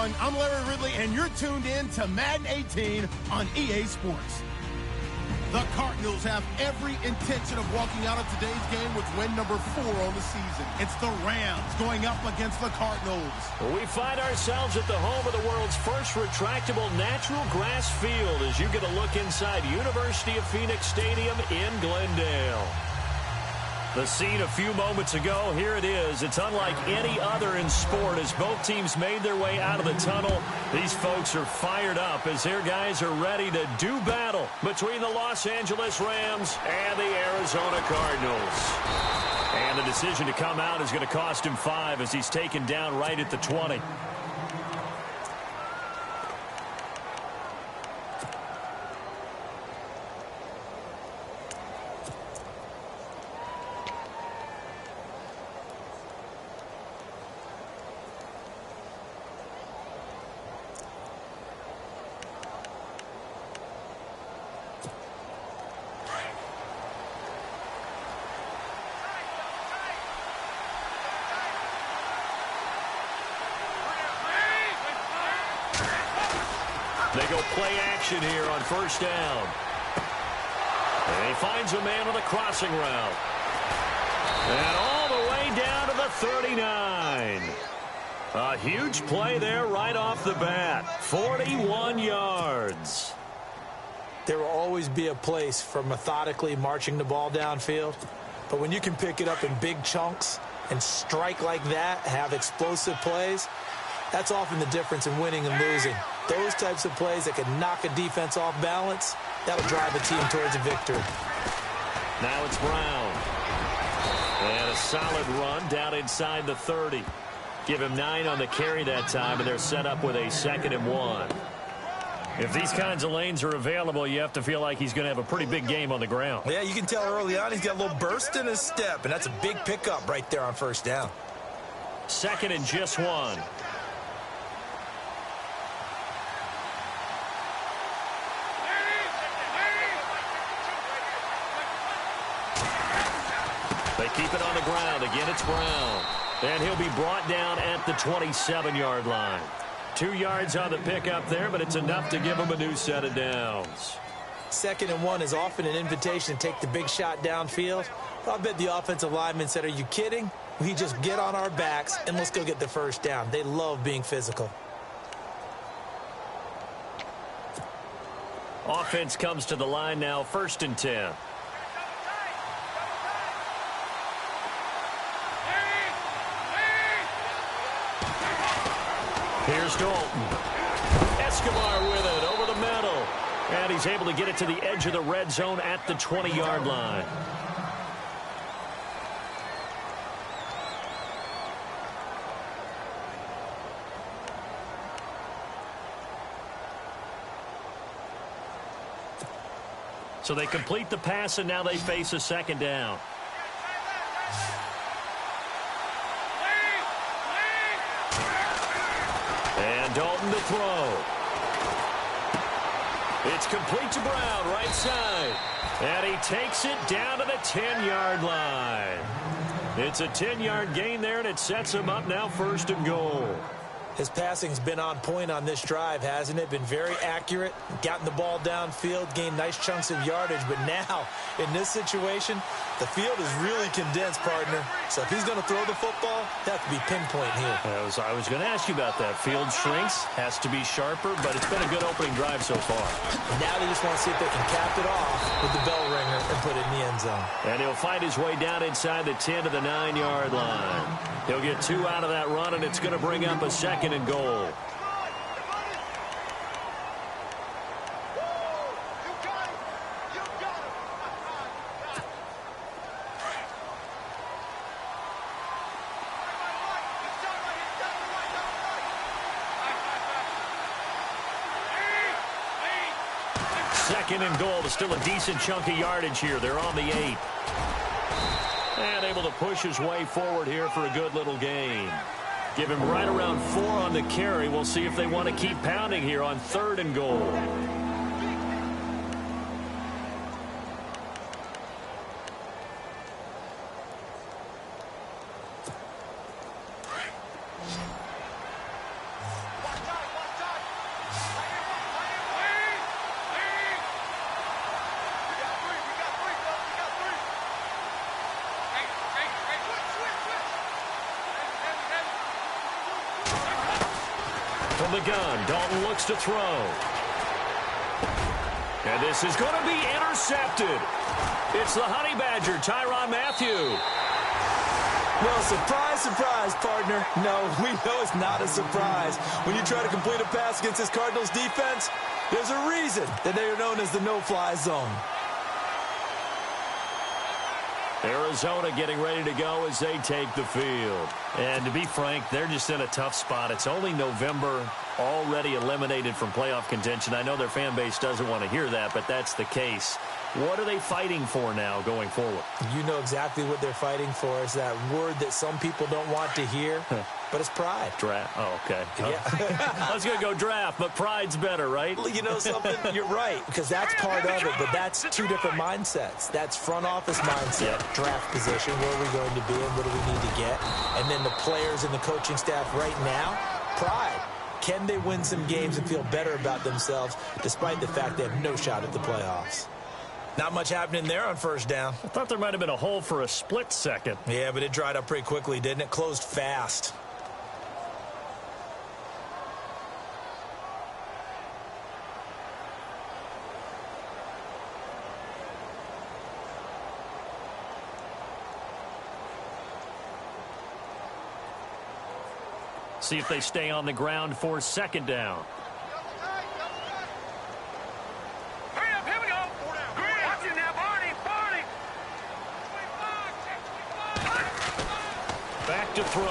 everyone. I'm Larry Ridley, and you're tuned in to Madden 18 on EA Sports. The Cardinals have every intention of walking out of today's game with win number 4 on the season. It's the Rams going up against the Cardinals. We find ourselves at the home of the world's first retractable natural grass field as you get a look inside University of Phoenix Stadium in Glendale. The scene a few moments ago, here it is. It's unlike any other in sport as both teams made their way out of the tunnel. These folks are fired up as their guys are ready to do battle between the Los Angeles Rams and the Arizona Cardinals. And the decision to come out is going to cost him 5 as he's taken down right at the 20. They go play action here on first down. And he finds a man on the crossing route. And all the way down to the 39. A huge play there right off the bat. 41 yards. There will always be a place for methodically marching the ball downfield. But when you can pick it up in big chunks and strike like that, have explosive plays, that's often the difference in winning and losing. Those types of plays that can knock a defense off balance, that'll drive a team towards a victory. Now it's Brown. And a solid run down inside the 30. Give him 9 on the carry that time, and they're set up with a 2nd and 1. If these kinds of lanes are available, you have to feel like he's going to have a pretty big game on the ground. Yeah, you can tell early on he's got a little burst in his step, and that's a big pickup right there on first down. 2nd and just 1. They keep it on the ground. Again, it's Brown. And he'll be brought down at the 27-yard line. 2 yards on the pickup there, but it's enough to give him a new set of downs. 2nd and 1 is often an invitation to take the big shot downfield. I bet the offensive lineman said, "Are you kidding? We just get on our backs and let's go get the first down." They love being physical. Offense comes to the line now, 1st and 10. Here's Dalton. Escobar with it over the middle. And he's able to get it to the edge of the red zone at the 20-yard line. So they complete the pass, and now they face a 2nd down. And Dalton to throw. It's complete to Brown, right side. And he takes it down to the 10-yard line. It's a 10-yard gain there, and it sets him up now 1st and goal. His passing's been on point on this drive, hasn't it? Been very accurate, gotten the ball downfield, gained nice chunks of yardage. But now, in this situation, the field is really condensed, partner. So if he's going to throw the football, that has to be pinpoint here. I was going to ask you about that. Field shrinks, has to be sharper, but it's been a good opening drive so far. Now they just want to see if they can cap it off with the bell ringer and put it in the end zone. And he'll find his way down inside the 10 to the 9-yard line. He'll get 2 out of that run, and it's going to bring up a 2nd and goal. Second and goal. Still a decent chunk of yardage here. They're on the 8. And able to push his way forward here for a good little gain. Give him right around 4 on the carry. We'll see if they want to keep pounding here on 3rd and goal. From the gun, Dalton looks to throw. And this is going to be intercepted. It's the Honey Badger, Tyrann Mathieu. Well, surprise, surprise, partner. No, we know it's not a surprise. When you try to complete a pass against this Cardinals defense, there's a reason that they are known as the no-fly zone. Arizona getting ready to go as they take the field. And to be frank, they're just in a tough spot. It's only November, already eliminated from playoff contention. I know their fan base doesn't want to hear that, but that's the case. What are they fighting for now going forward? You know exactly what they're fighting for. Is that word that some people don't want to hear, but it's pride. Draft. Oh, okay. Yeah. I was going to go draft, but pride's better, right? Well, you know something? You're right, because that's part of it, but that's two different mindsets. That's front office mindset, draft position, where are we going to be and what do we need to get? And then the players and the coaching staff right now, pride. Can they win some games and feel better about themselves despite the fact they have no shot at the playoffs? Not much happening there on first down. I thought there might have been a hole for a split second. Yeah, but it dried up pretty quickly, didn't it? Closed fast. See if they stay on the ground for second down. Back to throw.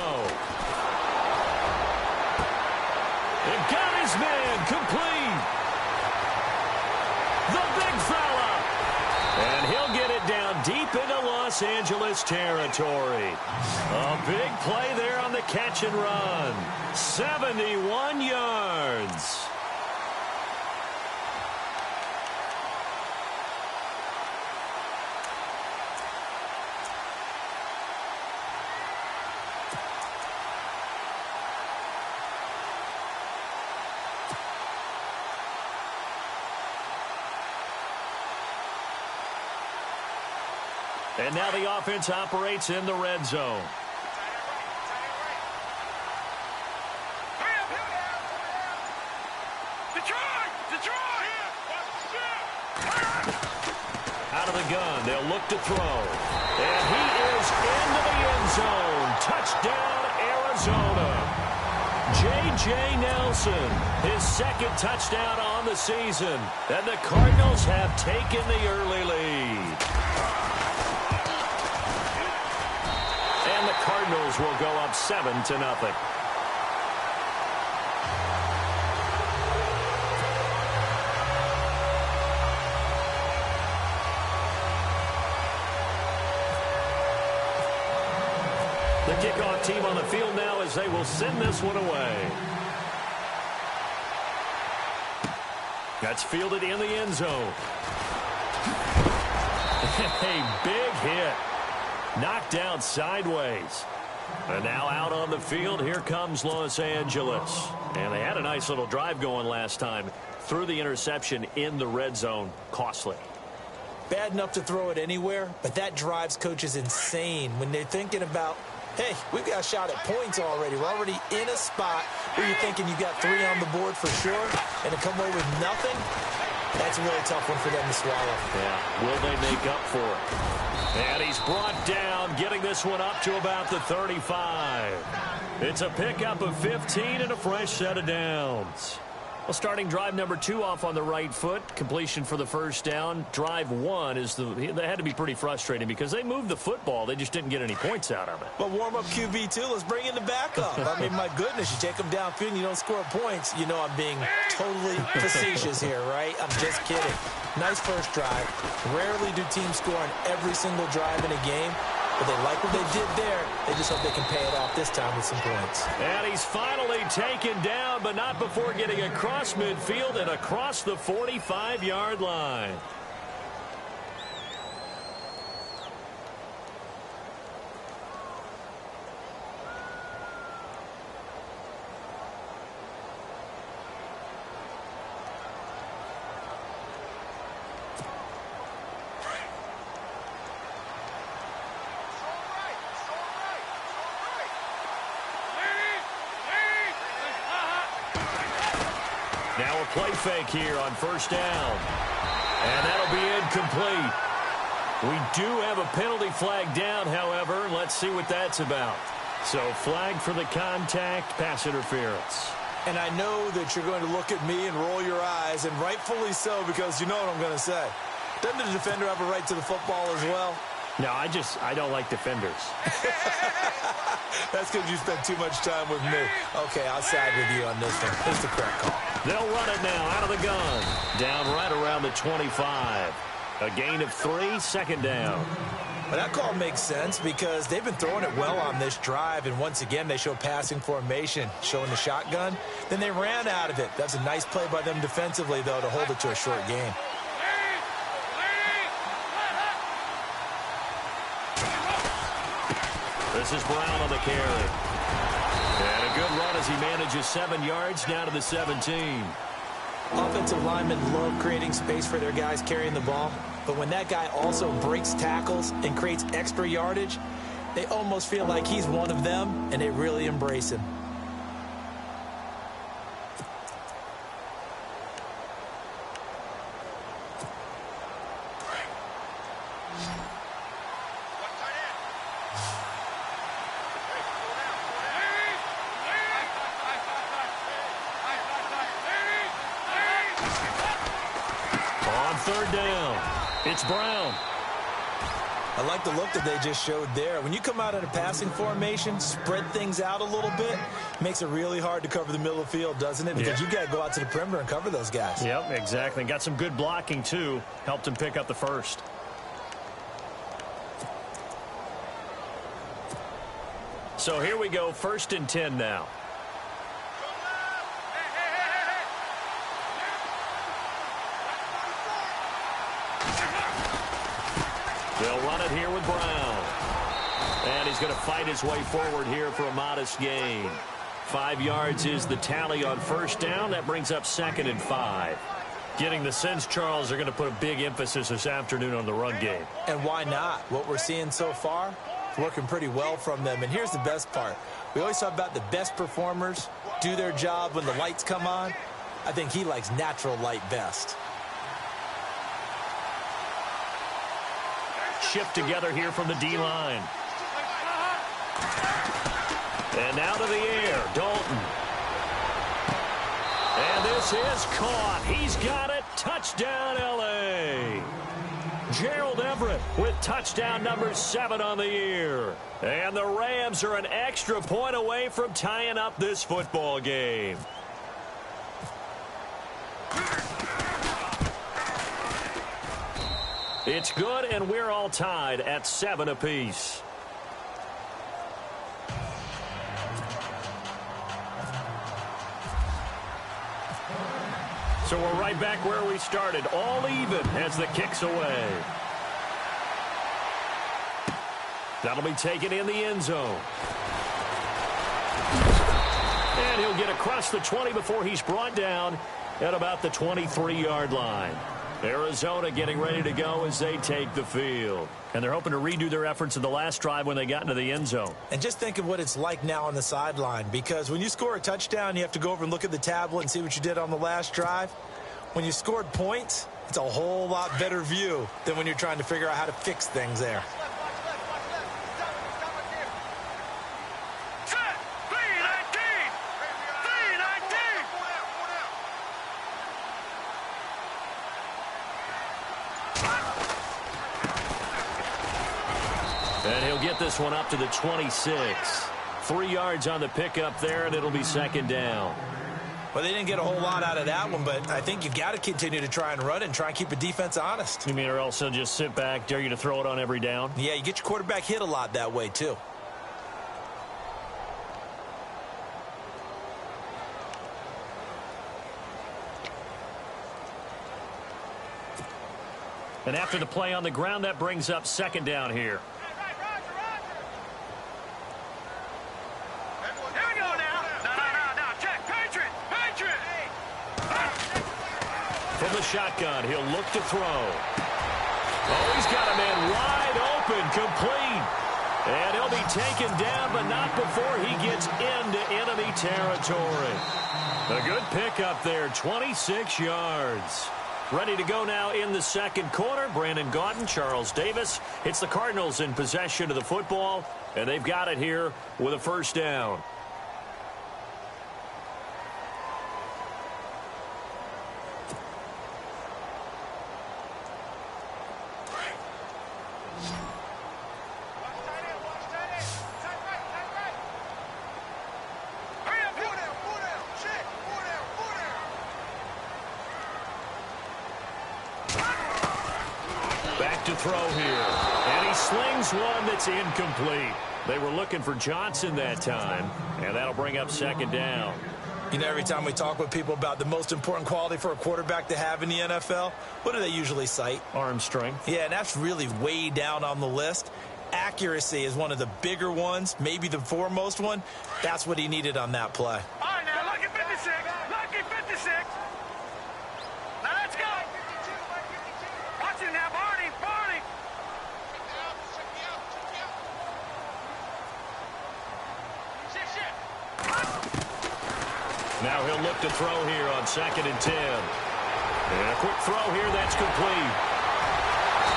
It got his man complete. The big fella. And he'll get it down deep into Los Angeles territory. A big play there on the catch and run. 71 yards. And now the offense operates in the red zone. Out of the gun, they'll look to throw. And he is into the end zone. Touchdown, Arizona. J.J. Nelson, his second touchdown on the season. And the Cardinals have taken the early lead. And the Cardinals will go up 7-0. The kickoff team on the field now as they will send this one away. That's fielded in the end zone. A big hit. Knocked down sideways. And now out on the field, here comes Los Angeles. And they had a nice little drive going last time. Threw the interception in the red zone. Costly. Bad enough to throw it anywhere, but that drives coaches insane when they're thinking about, hey, we've got a shot at points already. We're already in a spot where you're thinking you got 3 on the board for sure, and to come away with nothing, that's a really tough one for them to swallow. Yeah, will they make up for it? And he's brought down, getting this one up to about the 35. It's a pickup of 15 and a fresh set of downs. Well, starting drive number 2 off on the right foot. Completion for the first down. Drive 1 is they had to be pretty frustrating because they moved the football. They just didn't get any points out of it. But warm-up QB2, let's bring in the backup. I mean, my goodness, you take them downfield and you don't score points. You know I'm being totally facetious here, right? I'm just kidding. Nice first drive. Rarely do teams score on every single drive in a game. But they like what they did there. They just hope they can pay it off this time with some points. And he's finally taken down, but not before getting across midfield and across the 45-yard line. Now a play fake here on first down. And that'll be incomplete. We do have a penalty flag down, however. Let's see what that's about. So flag for the contact, pass interference. And I know that you're going to look at me and roll your eyes, and rightfully so, because you know what I'm going to say. Doesn't the defender have a right to the football as well? No, I don't like defenders. That's because you spent too much time with me. Okay, I'll side with you on this one. It's the correct call. They'll run it now out of the gun. Down right around the 25. A gain of 3, second down. Well, that call makes sense because they've been throwing it well on this drive, and once again they show passing formation, showing the shotgun. Then they ran out of it. That's a nice play by them defensively, though, to hold it to a short game. This is Brown on the carry. And a good run as he manages 7 yards down to the 17. Offensive linemen love creating space for their guys carrying the ball, but when that guy also breaks tackles and creates extra yardage, they almost feel like he's one of them, and they really embrace him. Third down. It's Brown. I like the look that they just showed there. When you come out in a passing formation, spread things out a little bit, makes it really hard to cover the middle of the field, doesn't it? Because you got to go out to the perimeter and cover those guys. Yep, exactly. Got some good blocking, too. Helped him pick up the first. So here we go, 1st and 10 now. They'll run it here with Brown. And he's going to fight his way forward here for a modest gain. 5 yards is the tally on first down. That brings up 2nd and 5. Getting the sense, Charles, they're going to put a big emphasis this afternoon on the run game. And why not? What we're seeing so far, it's working pretty well from them. And here's the best part. We always talk about the best performers do their job when the lights come on. I think he likes natural light best. Shift together here from the D-line. And out of the air, Dalton. And this is caught. He's got it. Touchdown, L.A. Gerald Everett with touchdown number 7 on the year. And the Rams are an extra point away from tying up this football game. It's good, and we're all tied at 7 apiece. So we're right back where we started, all even as the kick's away. That'll be taken in the end zone. And he'll get across the 20 before he's brought down at about the 23-yard line. Arizona getting ready to go as they take the field. And they're hoping to redo their efforts in the last drive when they got into the end zone. And just think of what it's like now on the sideline, because when you score a touchdown, you have to go over and look at the tablet and see what you did on the last drive. When you scored points, it's a whole lot better view than when you're trying to figure out how to fix things there. And he'll get this one up to the 26. 3 yards on the pickup there, and it'll be 2nd down. Well, they didn't get a whole lot out of that one, but I think you've got to continue to try and run and try and keep the defense honest. You mean or else they'll just sit back, dare you to throw it on every down? Yeah, you get your quarterback hit a lot that way, too. And after the play on the ground, that brings up 2nd down here. From the shotgun, he'll look to throw. Oh, he's got a man wide open, complete. And he'll be taken down, but not before he gets into enemy territory. A good pickup there, 26 yards. Ready to go now in the second quarter. Brandon Gaudin, Charles Davis. It's the Cardinals in possession of the football, and they've got it here with a first down. To throw here, and he slings one that's incomplete. They were looking for Johnson that time, and that'll bring up second down. You know, every time we talk with people about the most important quality for a quarterback to have in the NFL, what do they usually cite? Arm strength. Yeah, and that's really way down on the list. Accuracy is one of the bigger ones, maybe the foremost one. That's what he needed on that play. All right, now, lucky 56. Lucky 56. Now, let's go. Watch it now, Barney. Now he'll look to throw here on 2nd and 10. And a quick throw here, that's complete.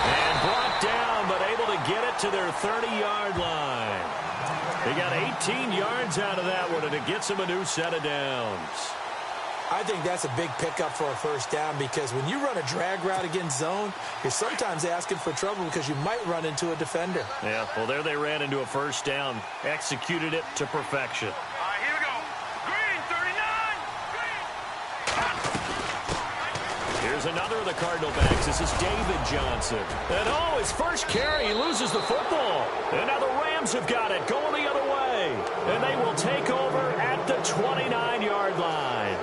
And brought down, but able to get it to their 30-yard line. They got 18 yards out of that one, and it gets them a new set of downs. I think that's a big pickup for a first down because when you run a drag route against zone, you're sometimes asking for trouble because you might run into a defender. Yeah, well, there they ran into a first down, executed it to perfection. All right, here we go. Green, 39. Here's another of the Cardinal backs. This is David Johnson. And oh, his first carry, he loses the football. And now the Rams have got it, going the other way. And they will take over at the 29-yard line.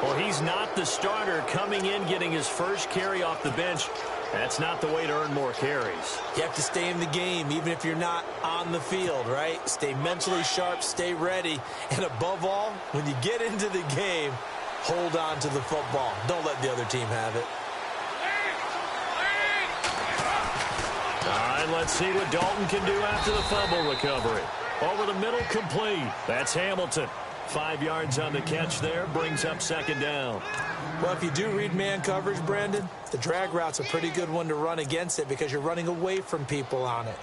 Well, he's not the starter coming in, getting his first carry off the bench. That's not the way to earn more carries. You have to stay in the game, even if you're not on the field, right? Stay mentally sharp, stay ready. And above all, when you get into the game, hold on to the football. Don't let the other team have it. All right, let's see what Dalton can do after the fumble recovery. Over the middle, complete. That's Hamilton. 5 yards on the catch there, brings up second down. Well, if you do read man coverage, Brandon, the drag route's a pretty good one to run against it because you're running away from people on it.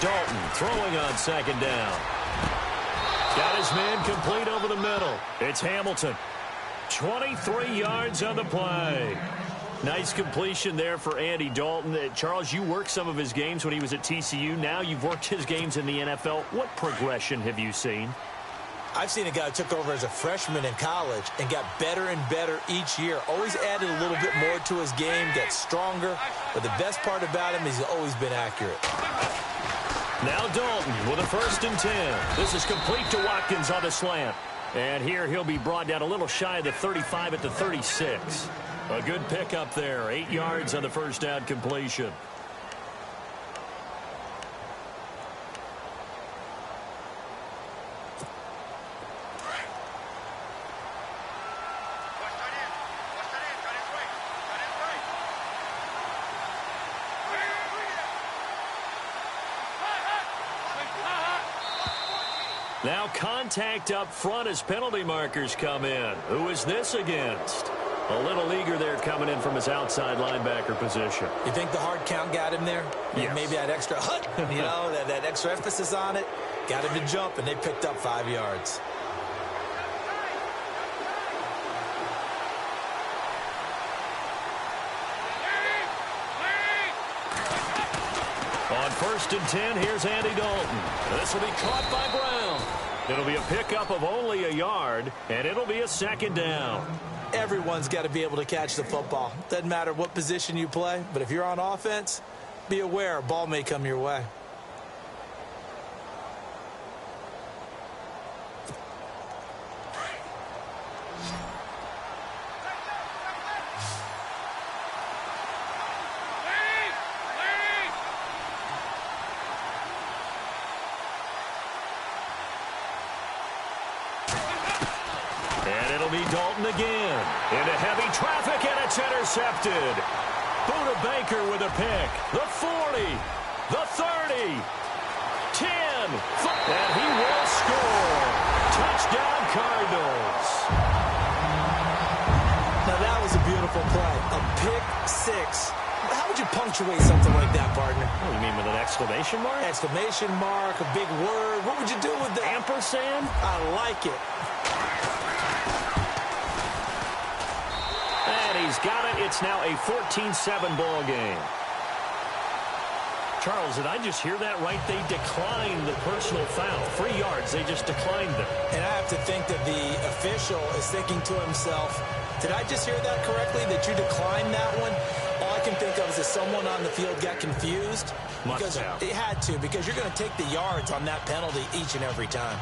Dalton throwing on second down. Got his man complete over the middle. It's Hamilton. 23 yards on the play. Nice completion there for Andy Dalton. Charles, you worked some of his games when he was at TCU. Now you've worked his games in the NFL. What progression have you seen? I've seen a guy who took over as a freshman in college and got better and better each year. Always added a little bit more to his game, gets stronger. But the best part about him is he's always been accurate. Now Dalton with a 1st and 10. This is complete to Watkins on the slant. And here he'll be brought down a little shy of the 35 at the 36. A good pickup there. 8 yards on the first down completion. Now contact up front as penalty markers come in. Who is this against? A little eager there coming in from his outside linebacker position. You think the hard count got him there? Yes. Maybe that extra hut, you know, that extra emphasis on it. Got him to jump, and they picked up 5 yards. On 1st and 10, here's Andy Dalton. This will be caught by Brown. It'll be a pickup of only a yard, and it'll be a second down. Everyone's got to be able to catch the football. Doesn't matter what position you play, but if you're on offense, be aware a ball may come your way. be Dalton again. Into heavy traffic, and it's intercepted. Buda Baker with a pick. The 40, the 30, 10, and he will score. Touchdown, Cardinals. Now that was a beautiful play. A pick six. How would you punctuate something like that, partner? What do you mean, with an exclamation mark? Exclamation mark, a big word. What would you do with that? Ampersand? I like it. And he's got it. It's now a 14-7 ball game. Charles, did I just hear that right? They declined the personal foul. 3 yards. They just declined them. And I have to think that the official is thinking to himself, did I just hear that correctly, that you declined that one? All I can think of is that someone on the field got confused. Must have. It had to, because you're going to take the yards on that penalty each and every time.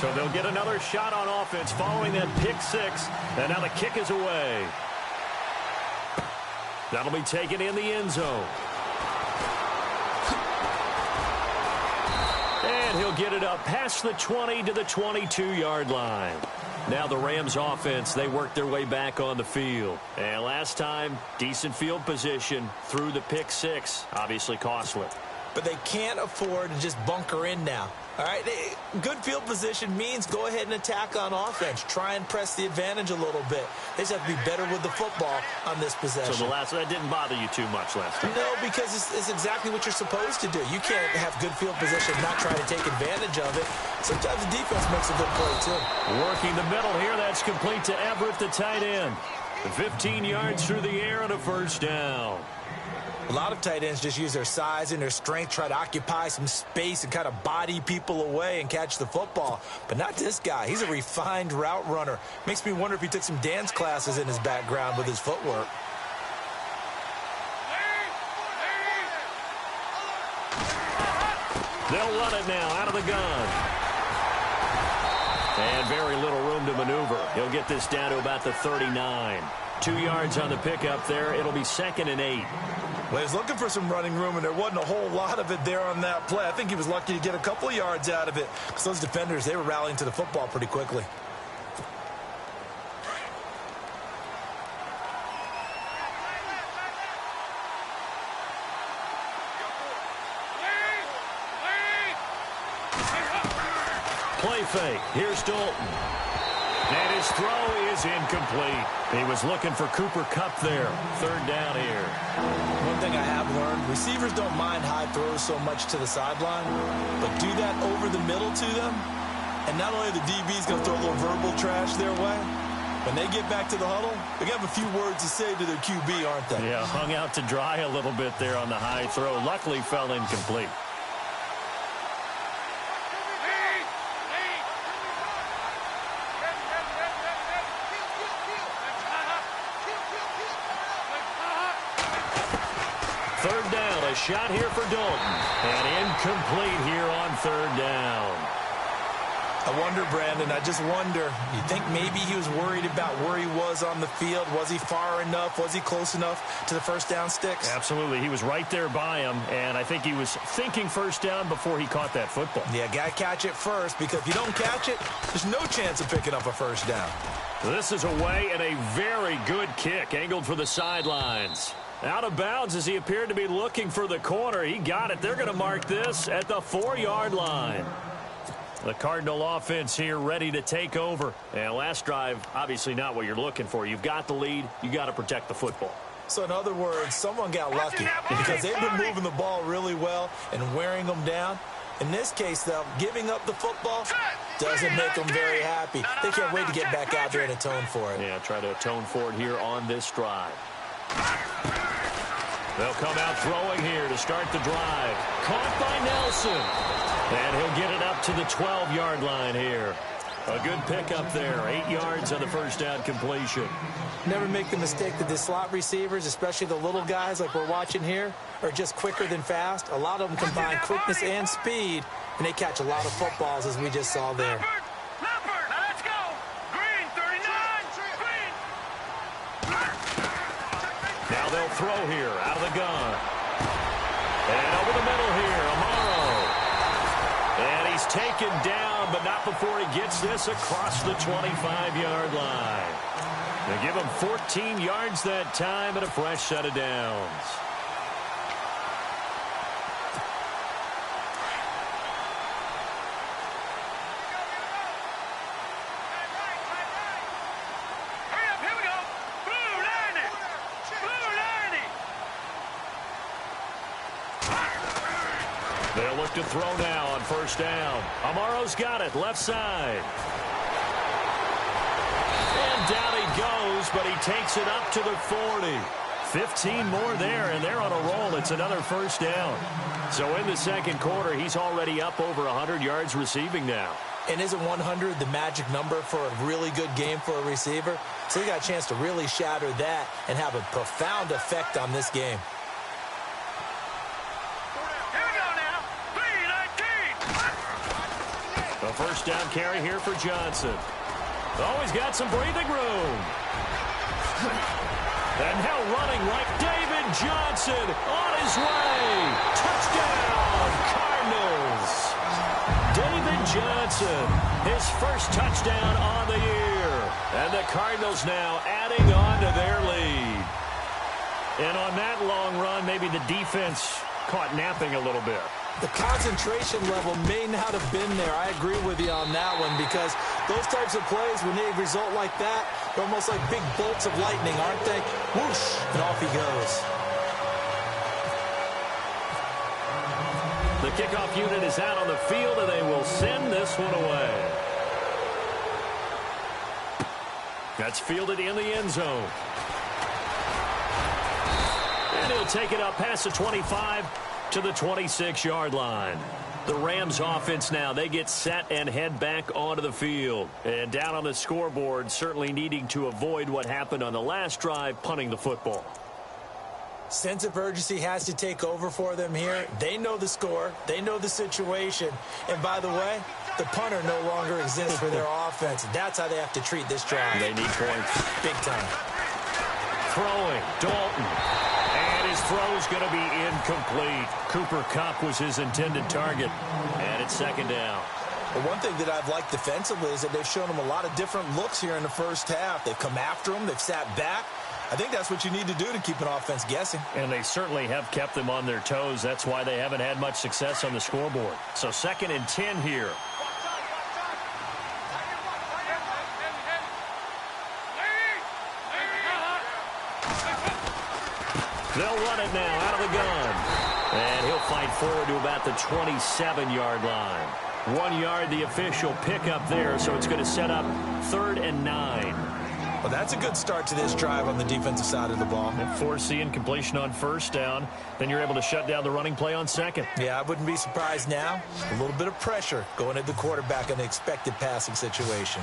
So they'll get another shot on offense following that pick six. And now the kick is away. That'll be taken in the end zone. And he'll get it up past the 20 to the 22-yard line. Now the Rams offense, they work their way back on the field. And last time, decent field position through the pick six. Obviously costly. But they can't afford to just bunker in now. All right, good field position means go ahead and attack on offense. Try and press the advantage a little bit. They just have to be better with the football on this possession. So that didn't bother you too much last time? No, because it's exactly what you're supposed to do. You can't have good field position and not try to take advantage of it. Sometimes the defense makes a good play, too. Working the middle here. That's complete to Everett, the tight end. 15 yards through the air and a first down. A lot of tight ends just use their size and their strength, try to occupy some space and kind of body people away and catch the football. But not this guy. He's a refined route runner. Makes me wonder if he took some dance classes in his background with his footwork. They'll run it now out of the gun. And very little room to maneuver. He'll get this down to about the 39. 2 yards on the pickup there. It'll be 2nd and 8. Well, he was looking for some running room, and there wasn't a whole lot of it there on that play. I think he was lucky to get a couple of yards out of it because those defenders, they were rallying to the football pretty quickly. Play fake. Here's Dalton. And his throw is incomplete. He was looking for Cooper Kupp there. 3rd down here. One thing I have learned, receivers don't mind high throws so much to the sideline, but do that over the middle to them, and not only the DB's going to throw a little verbal trash their way, when they get back to the huddle, they're going to have a few words to say to their QB, aren't they? Yeah, hung out to dry a little bit there on the high throw. Luckily fell incomplete. A shot here for Dalton. And incomplete here on 3rd down. I wonder, Brandon, I just wonder, you think maybe he was worried about where he was on the field? Was he far enough? Was he close enough to the first down sticks? Absolutely. He was right there by him, and I think he was thinking first down before he caught that football. Yeah, got to catch it first, because if you don't catch it, there's no chance of picking up a first down. This is away, and a very good kick, angled for the sidelines. Out of bounds as he appeared to be looking for the corner. He got it. They're going to mark this at the 4-yard line. The Cardinal offense here ready to take over. And last drive, obviously not what you're looking for. You've got the lead. You got to protect the football. So in other words, someone got lucky because they've been moving the ball really well and wearing them down. In this case, though, giving up the football doesn't make them very happy. They can't wait to get back out there and atone for it. Yeah, try to atone for it here on this drive. They'll come out throwing here to start the drive. Caught by Nelson. And he'll get it up to the 12-yard line here. A good pickup there. 8 yards on the first down completion. Never make the mistake that the slot receivers, especially the little guys like we're watching here, are just quicker than fast. A lot of them combine quickness and speed, and they catch a lot of footballs, as we just saw there. Now they'll throw here out of the gun. And over the middle here, Amaro. And he's taken taken down, but not before he gets this across the 25-yard line. They give him 14 yards that time and a fresh set of downs. They'll look to throw now on first down. Amaro's got it, left side. And down he goes, but he takes it up to the 40. 15 more there, and they're on a roll. It's another first down. So in the second quarter, he's already up over 100 yards receiving now. And isn't 100 the magic number for a really good game for a receiver? So he got a chance to really shatter that and have a profound effect on this game. A first down carry here for Johnson. Oh, he's got some breathing room. And now running like David Johnson on his way. Touchdown, Cardinals. David Johnson, his first touchdown on the year. And the Cardinals now adding on to their lead. And on that long run, maybe the defense caught napping a little bit. The concentration level may not have been there. I agree with you on that one, because those types of plays, when they result like that, they're almost like big bolts of lightning, aren't they? Whoosh, and off he goes. The kickoff unit is out on the field, and they will send this one away. That's fielded in the end zone. And he'll take it up past the 25 to the 26-yard line. The Rams offense now, they get set and head back onto the field. And down on the scoreboard, certainly needing to avoid what happened on the last drive, punting the football. Sense of urgency has to take over for them here. They know the score. They know the situation. And by the way, the punter no longer exists for their offense. That's how they have to treat this drive. They need points. Big time. Throwing, Dalton. And his throw is going to be incomplete. Cooper Kupp was his intended target. And it's second down. Well, one thing that I've liked defensively is that they've shown him a lot of different looks here in the first half. They've come after him. They've sat back. I think that's what you need to do to keep an offense guessing. And they certainly have kept them on their toes. That's why they haven't had much success on the scoreboard. So 2nd and 10 here. They'll run it now out of the gun. And he'll fight forward to about the 27-yard line. 1 yard, the official pickup there, so it's going to set up 3rd and 9. Well, that's a good start to this drive on the defensive side of the ball. And forcing completion on first down. Then you're able to shut down the running play on second. Yeah, I wouldn't be surprised now. A little bit of pressure going at the quarterback in an expected passing situation.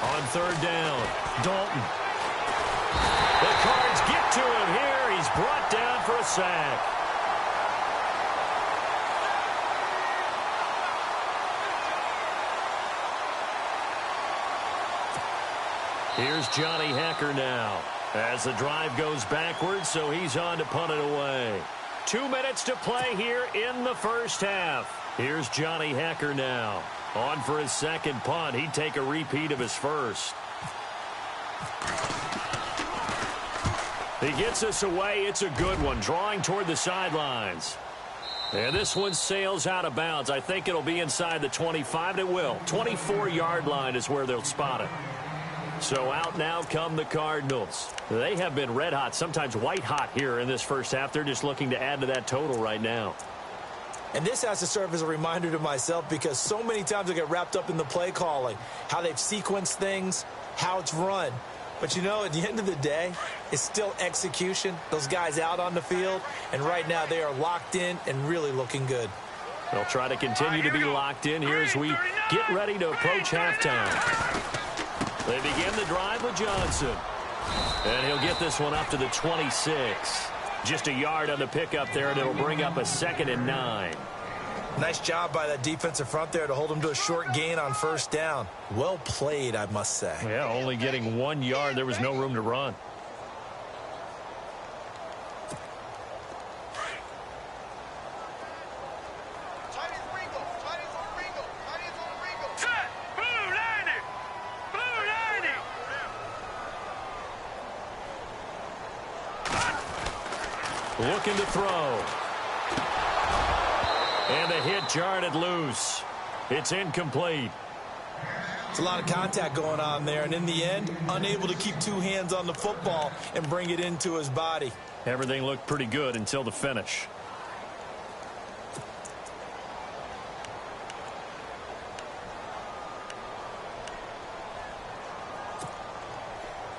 On 3rd down, Dalton. The Cards get to him here. He's brought down for a sack. Here's Johnny Hekker now as the drive goes backwards, so he's on to punt it away. 2 minutes to play here in the first half. Here's Johnny Hekker now. On for his second punt. He'd take a repeat of his first. He gets us away. It's a good one. Drawing toward the sidelines. And this one sails out of bounds. I think it'll be inside the 25. It will. 24-yard line is where they'll spot it. So out now come the Cardinals. They have been red hot, sometimes white hot here in this first half. They're just looking to add to that total right now. And this has to serve as a reminder to myself, because so many times I get wrapped up in the play calling, how they've sequenced things, how it's run. But, you know, at the end of the day, it's still execution. Those guys out on the field, and right now they are locked in and really looking good. They'll try to continue to be locked in here as we get ready to approach halftime. They begin the drive with Johnson. And he'll get this one up to the 26. Just a yard on the pickup there, and it'll bring up a 2nd and 9. Nice job by that defensive front there to hold him to a short gain on first down. Well played, I must say. Yeah, only getting 1 yard. There was no room to run. Looking to throw. And the hit jarred it loose. It's incomplete. It's a lot of contact going on there, and in the end, unable to keep two hands on the football and bring it into his body. Everything looked pretty good until the finish.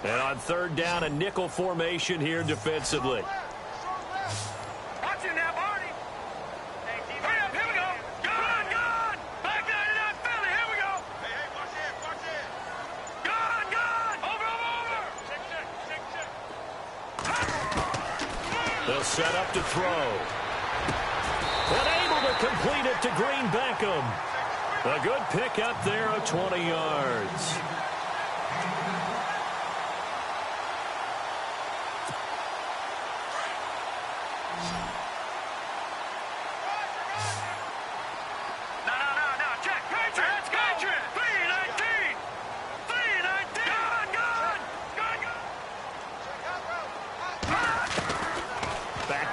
And on third down, a nickel formation here defensively. Watch it now, Barney. Hurry up, here we go. Gone, gone. Back 99 Philly, here we go. Hey, watch it. Gone, gone. Over. Check. They'll set up to throw. Unable to complete it to Green Beckham. A good pickup there of 20 yards.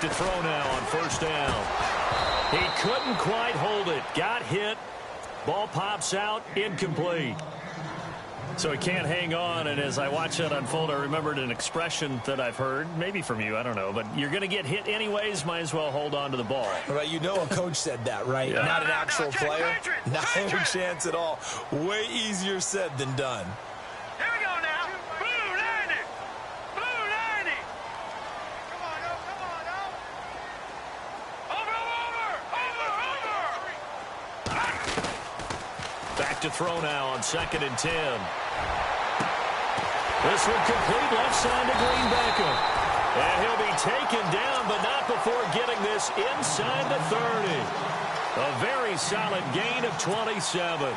To throw now on first down. He couldn't quite hold it. Got hit. Ball pops out. Incomplete. So he can't hang on, and as I watch that unfold, I remembered an expression that I've heard, maybe from you, I don't know, but you're going to get hit anyways, might as well hold on to the ball. Right, you know a coach said that, right? Yeah. Not an actual player. Not a chance at all. Way easier said than done. Here we go now. Blue 90. Blue 90. Come on, Over. Back to throw now on 2nd and 10. This one complete left side to Green Beckham. And he'll be taken down, but not before getting this inside the 30. A very solid gain of 27.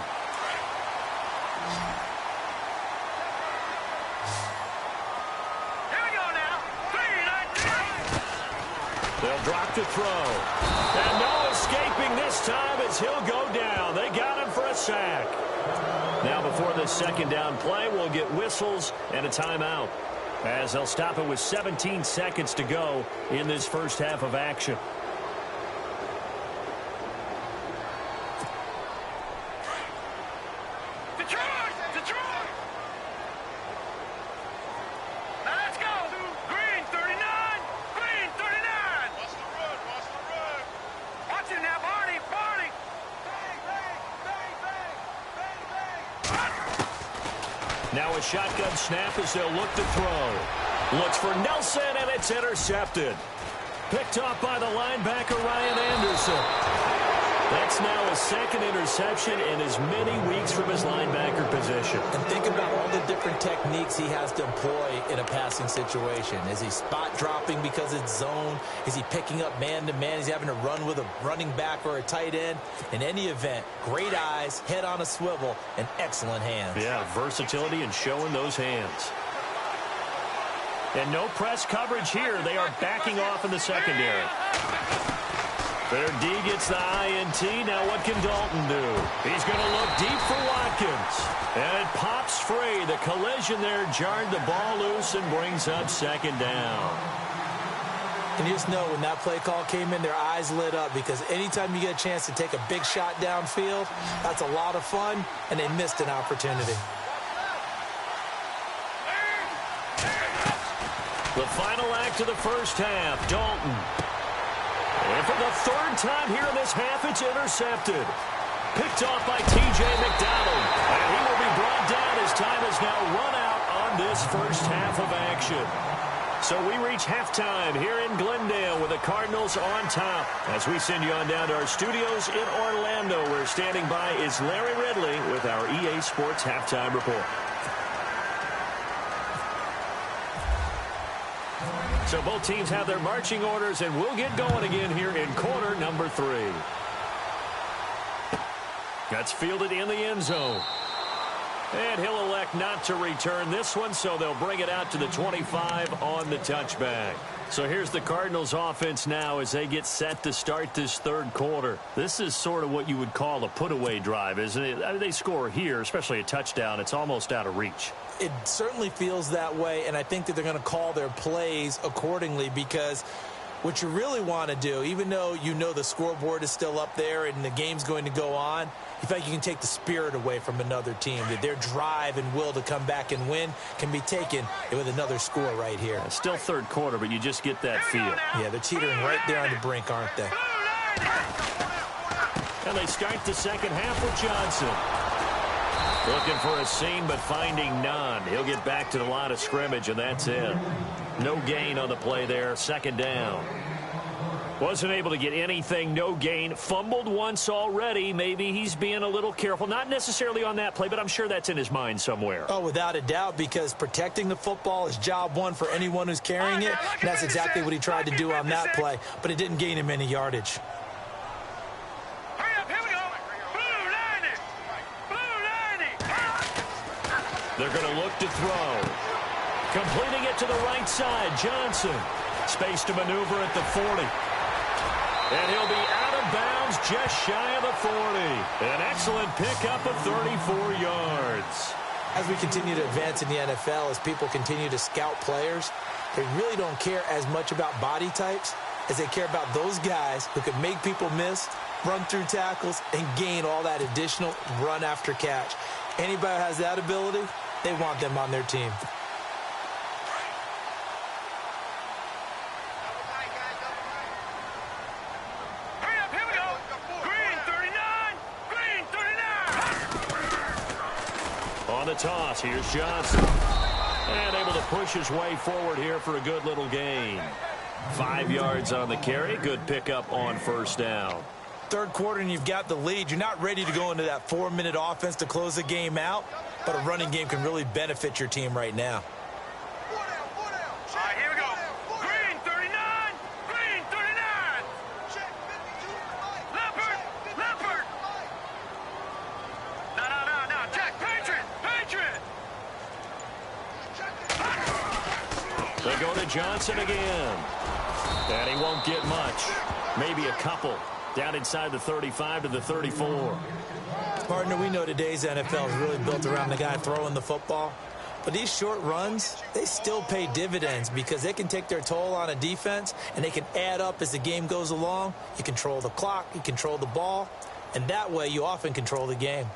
They'll drop to throw. And no escaping this time as he'll go down. They got him for a sack. Now before this second down play, we'll get whistles and a timeout, as they'll stop it with 17 seconds to go in this first half of action. Now a shotgun snap as they'll look to throw. Looks for Nelson, and it's intercepted. Picked off by the linebacker, Ryan Anderson. That's now his second interception in as many weeks from his linebacker position. And think about all the different techniques he has to employ in a passing situation. Is he spot dropping because it's zone? Is he picking up man-to-man? Is he having to run with a running back or a tight end? In any event, great eyes, head on a swivel, and excellent hands. Yeah, versatility and showing those hands. And no press coverage here. They are backing off in the secondary. Their D gets the INT. Now what can Dalton do? He's going to look deep for Watkins. And it pops free. The collision there jarred the ball loose and brings up second down. And you just know when that play call came in, their eyes lit up, because anytime you get a chance to take a big shot downfield, that's a lot of fun, and they missed an opportunity. The final act of the first half, Dalton. And for the third time here in this half, it's intercepted. Picked off by T.J. McDonald. And he will be brought down as time has now run out on this first half of action. So we reach halftime here in Glendale with the Cardinals on top. As we send you on down to our studios in Orlando, where standing by is Larry Ridley with our EA Sports Halftime Report. So both teams have their marching orders, and we'll get going again here in quarter number 3. That's fielded in the end zone. And he'll elect not to return this one, so they'll bring it out to the 25 on the touchback. So here's the Cardinals offense now as they get set to start this third quarter. This is sort of what you would call a put-away drive, isn't it? I mean, they score here, especially a touchdown. It's almost out of reach. It certainly feels that way, and I think that they're going to call their plays accordingly, because what you really want to do, even though you know the scoreboard is still up there and the game's going to go on, you feel like you can take the spirit away from another team. That their drive and will to come back and win can be taken with another score right here. Still third quarter, but you just get that feel. Yeah, they're teetering right there on the brink, aren't they? And they start the second half with Johnson. Looking for a seam, but finding none. He'll get back to the line of scrimmage, and that's it. No gain on the play there, second down. Wasn't able to get anything, no gain. Fumbled once already. Maybe he's being a little careful. Not necessarily on that play, but I'm sure that's in his mind somewhere. Oh, without a doubt, because protecting the football is job one for anyone who's carrying it. And that's exactly what he tried to do on that play, but it didn't gain him any yardage. They're going to look to throw. Completing it to the right side, Johnson. Space to maneuver at the 40. And he'll be out of bounds just shy of the 40. An excellent pickup of 34 yards. As we continue to advance in the NFL, as people continue to scout players, they really don't care as much about body types as they care about those guys who can make people miss, run through tackles, and gain all that additional run after catch. Anybody who has that ability, they want them on their team. Hurry up, here we go. Green 39, Green 39. On the toss, here's Johnson. And able to push his way forward here for a good little gain. 5 yards on the carry. Good pickup on first down. Third quarter and you've got the lead. You're not ready to go into that 4-minute offense to close the game out, but a running game can really benefit your team right now. All right, here we go. Green 39, Green 39. Leopard, Leopard. No. Check, Patriot, Patriot. They go to Johnson again. And he won't get much. Maybe a couple. Down inside the 35 to the 34. Partner, we know today's NFL is really built around the guy throwing the football. But these short runs, they still pay dividends because they can take their toll on a defense and they can add up as the game goes along. You control the clock, you control the ball, and that way you often control the game.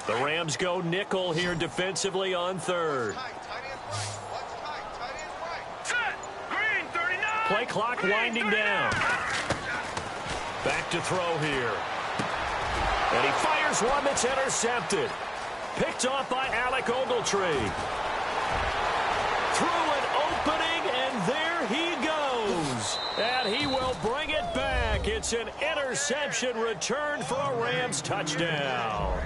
The Rams go nickel here defensively on third. Set. Green 39. Play clock winding down. Back to throw here. And he fires one that's intercepted. Picked off by Alec Ogletree. Through an opening, and there he goes. And he will bring it back. It's an interception returned for a Rams touchdown.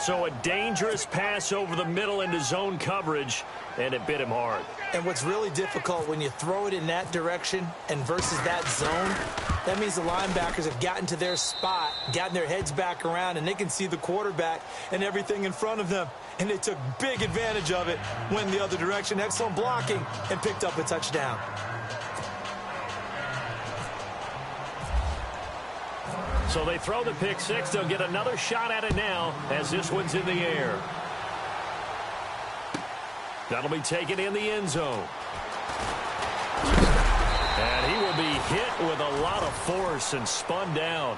So a dangerous pass over the middle into zone coverage, and it bit him hard. And what's really difficult when you throw it in that direction and versus that zone, that means the linebackers have gotten to their spot, gotten their heads back around, and they can see the quarterback and everything in front of them. And they took big advantage of it, went the other direction, excellent blocking, and picked up a touchdown. So they throw the pick six. They'll get another shot at it now as this one's in the air. That'll be taken in the end zone. And he will be hit with a lot of force and spun down.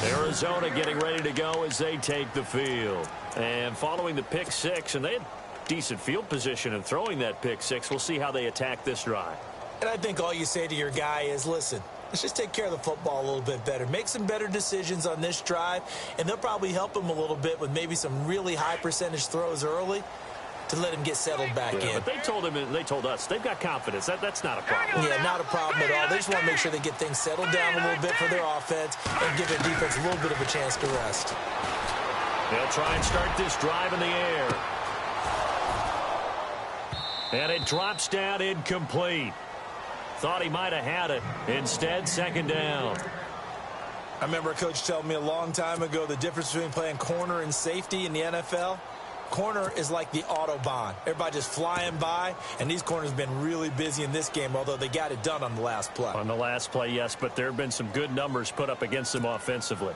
Arizona getting ready to go as they take the field. And following the pick six, and they had decent field position in throwing that pick six. We'll see how they attack this drive. And I think all you say to your guy is, listen, let's just take care of the football a little bit better. Make some better decisions on this drive, and they'll probably help him a little bit with maybe some really high percentage throws early to let him get settled back in. But they told him, and they told us, they've got confidence. That's not a problem. Yeah, not a problem at all. They just want to make sure they get things settled down a little bit for their offense and give their defense a little bit of a chance to rest. They'll try and start this drive in the air. And it drops down incomplete. Thought he might have had it. Instead, second down. I remember a coach telling me a long time ago the difference between playing corner and safety in the NFL. Corner is like the Autobahn. Everybody just flying by, and these corners have been really busy in this game, although they got it done on the last play. On the last play, yes, but there have been some good numbers put up against them offensively.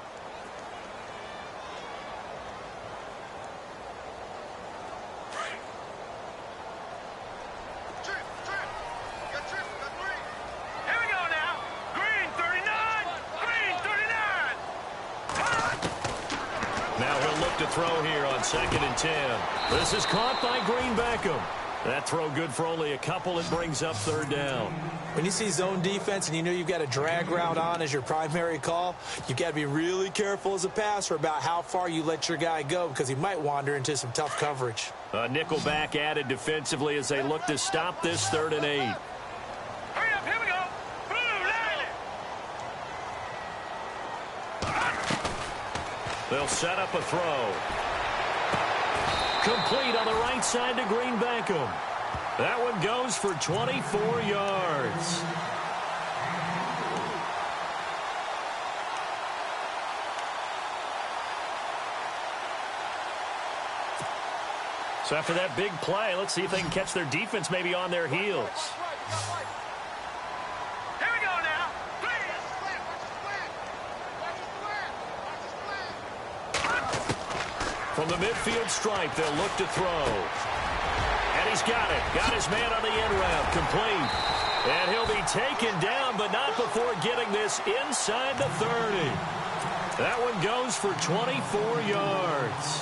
Throw here on 2nd and 10. This is caught by Green Beckham. That throw good for only a couple. It brings up 3rd down. When you see zone defense and you know you've got a drag route on as your primary call, you've got to be really careful as a passer about how far you let your guy go because he might wander into some tough coverage. A nickel back added defensively as they look to stop this 3rd and 8. Hurry up, here we go. They'll set up a throw. Complete on the right side to Green Beckham. That one goes for 24 yards. So after that big play, let's see if they can catch their defense maybe on their heels. From the midfield stripe, they'll look to throw. And he's got it. Got his man on the end route. Complete. And he'll be taken down, but not before getting this inside the 30. That one goes for 24 yards.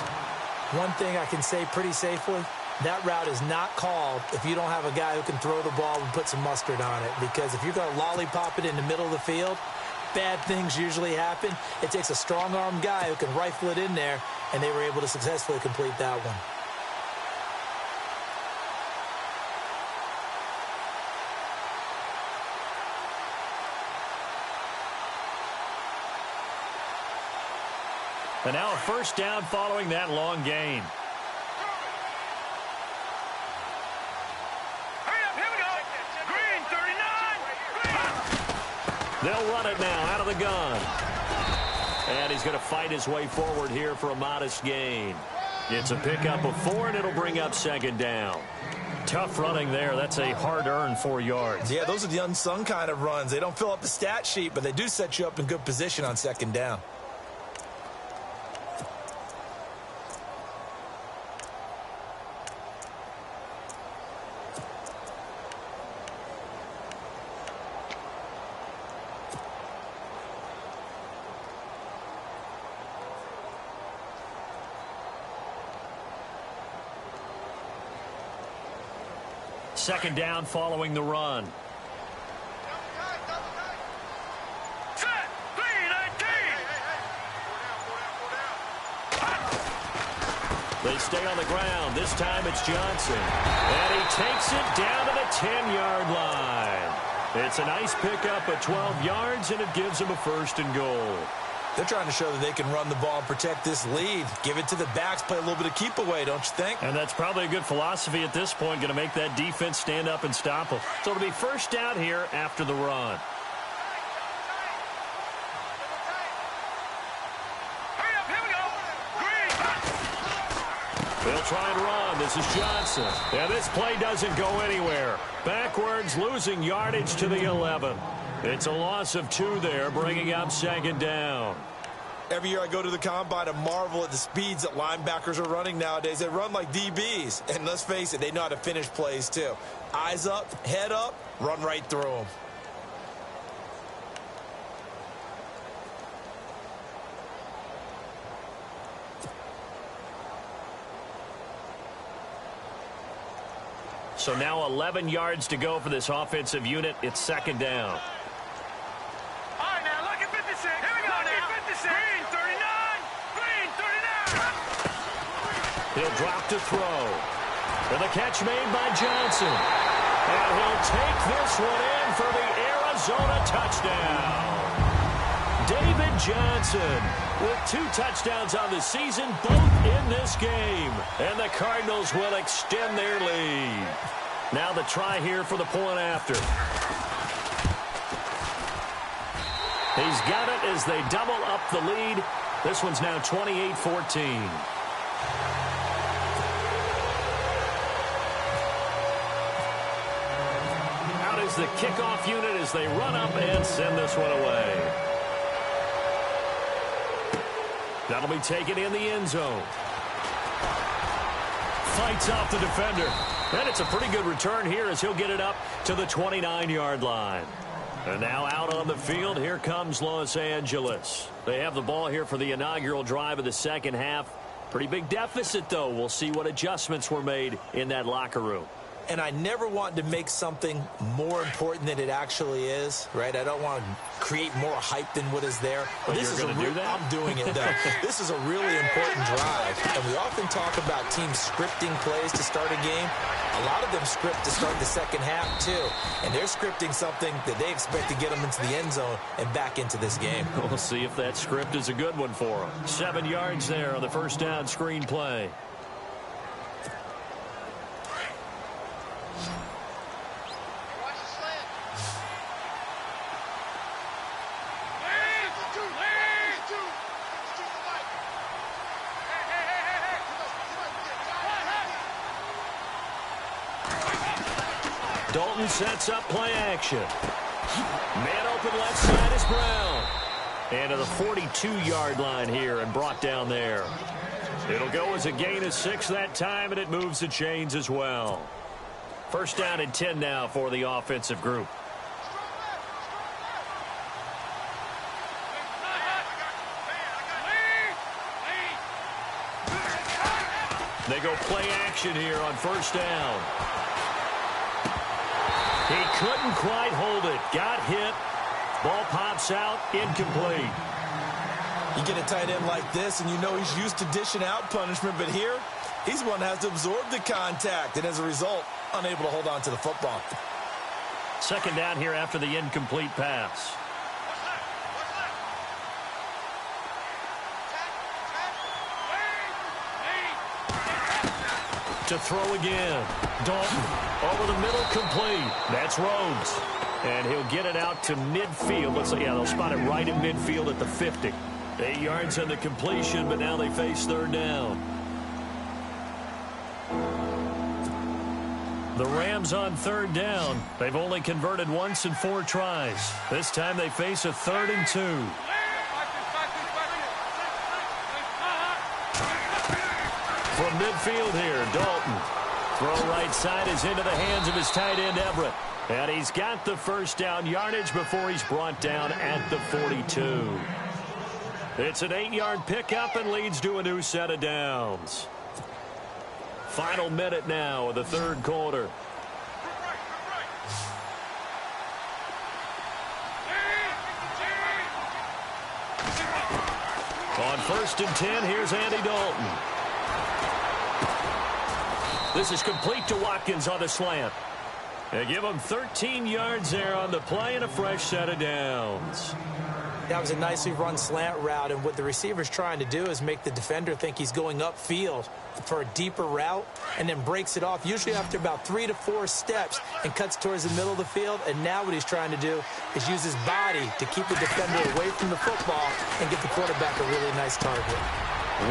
One thing I can say pretty safely, that route is not called if you don't have a guy who can throw the ball and put some mustard on it. Because if you're going to lollipop it in the middle of the field, bad things usually happen. It takes a strong-arm guy who can rifle it in there, and they were able to successfully complete that one. And now a 1st down following that long gain. They'll run it now out of the gun. And he's going to fight his way forward here for a modest gain. It's a pickup of 4, and it'll bring up 2nd down. Tough running there. That's a hard-earned 4 yards. Yeah, those are the unsung kind of runs. They don't fill up the stat sheet, but they do set you up in good position on 2nd down. Second down following the run. They stay on the ground. This time it's Johnson. And he takes it down to the 10-yard line. It's a nice pickup at 12 yards, and it gives him a 1st and goal. They're trying to show that they can run the ball and protect this lead. Give it to the backs, play a little bit of keep away, don't you think? And that's probably a good philosophy at this point, going to make that defense stand up and stop them. So it'll be 1st down here after the run. They'll try and run. This is Johnson. And this play doesn't go anywhere. Backwards, losing yardage to the 11. It's a loss of 2 there, bringing up 2nd down. Every year I go to the combine and marvel at the speeds that linebackers are running nowadays. They run like DBs. And let's face it, they know how to finish plays too. Eyes up, head up, run right through them. So now 11 yards to go for this offensive unit. It's 2nd down. He'll drop to throw. And the catch made by Johnson. And he'll take this one in for the Arizona touchdown. David Johnson with 2 touchdowns on the season, both in this game. And the Cardinals will extend their lead. Now the try here for the point after. He's got it as they double up the lead. This one's now 28-14. Out is the kickoff unit as they run up and send this one away. That'll be taken in the end zone. Fights off the defender. And it's a pretty good return here as he'll get it up to the 29-yard line. And now out on the field, here comes Los Angeles. They have the ball here for the inaugural drive of the second half. Pretty big deficit, though. We'll see what adjustments were made in that locker room. And I never want to make something more important than it actually is, right? I don't want to create more hype than what is there. But this is going to do that? I'm doing it, though. This is a really important drive. And we often talk about teams scripting plays to start a game. A lot of them script to start the second half, too. And they're scripting something that they expect to get them into the end zone and back into this game. We'll see if that script is a good one for them. 7 yards there on the first down screen play. Dalton sets up play action. Man open left side is Brown. And to the 42-yard line here and brought down there. It'll go as a gain of 6 that time, and it moves the chains as well. First down and 10 now for the offensive group. They go play action here on first down. He couldn't quite hold it. Got hit. Ball pops out. Incomplete. You get a tight end like this, and you know he's used to dishing out punishment, but here, he's one that has to absorb the contact, and as a result, unable to hold on to the football. Second down here after the incomplete pass. To throw again. Dalton over the middle, complete. That's Rhodes. And he'll get it out to midfield. Looks like, yeah, they'll spot it right in midfield at the 50. 8 yards on the completion, but now they face third down. The Rams on third down. They've only converted once in 4 tries. This time they face a 3rd and 2. From midfield here, Dalton. Throw right side is into the hands of his tight end, Everett. And he's got the first down yardage before he's brought down at the 42. It's an 8-yard pickup and leads to a new set of downs. Final minute now of the third quarter. On first and 10, here's Andy Dalton. This is complete to Watkins on the slant. They give him 13 yards there on the play and a fresh set of downs. That was a nicely run slant route, and what the receiver's trying to do is make the defender think he's going upfield for a deeper route and then breaks it off, usually after about 3 to 4 steps, and cuts towards the middle of the field. And now what he's trying to do is use his body to keep the defender away from the football and get the quarterback a really nice target.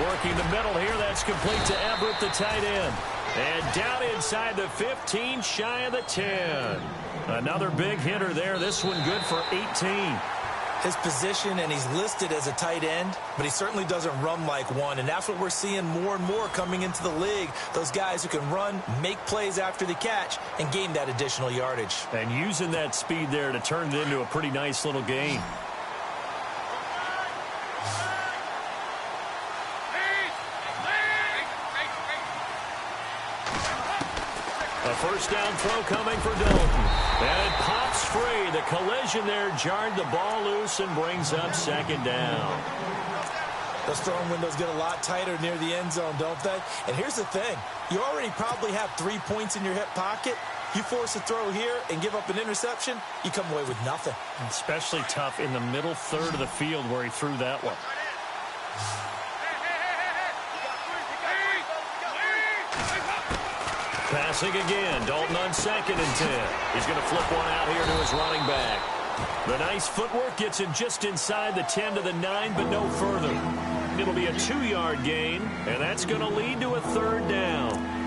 Working the middle here, that's complete to Everett, the tight end. And down inside the 15, shy of the 10. Another big hitter there. This one good for 18. His position, and he's listed as a tight end, but he certainly doesn't run like one. And that's what we're seeing more and more coming into the league. Those guys who can run, make plays after the catch, and gain that additional yardage. And using that speed there to turn it into a pretty nice little gain. A first down throw coming for Dalton. And it pops free. The collision there jarred the ball loose and brings up second down. Those throwing windows get a lot tighter near the end zone, don't they? And here's the thing. You already probably have 3 points in your hip pocket. You force a throw here and give up an interception, you come away with nothing. Especially tough in the middle third of the field where he threw that one. Passing again. Dalton on 2nd and 10. He's going to flip one out here to his running back. The nice footwork gets him just inside the 10 to the 9, but no further. It'll be a 2-yard gain, and that's going to lead to a 3rd down.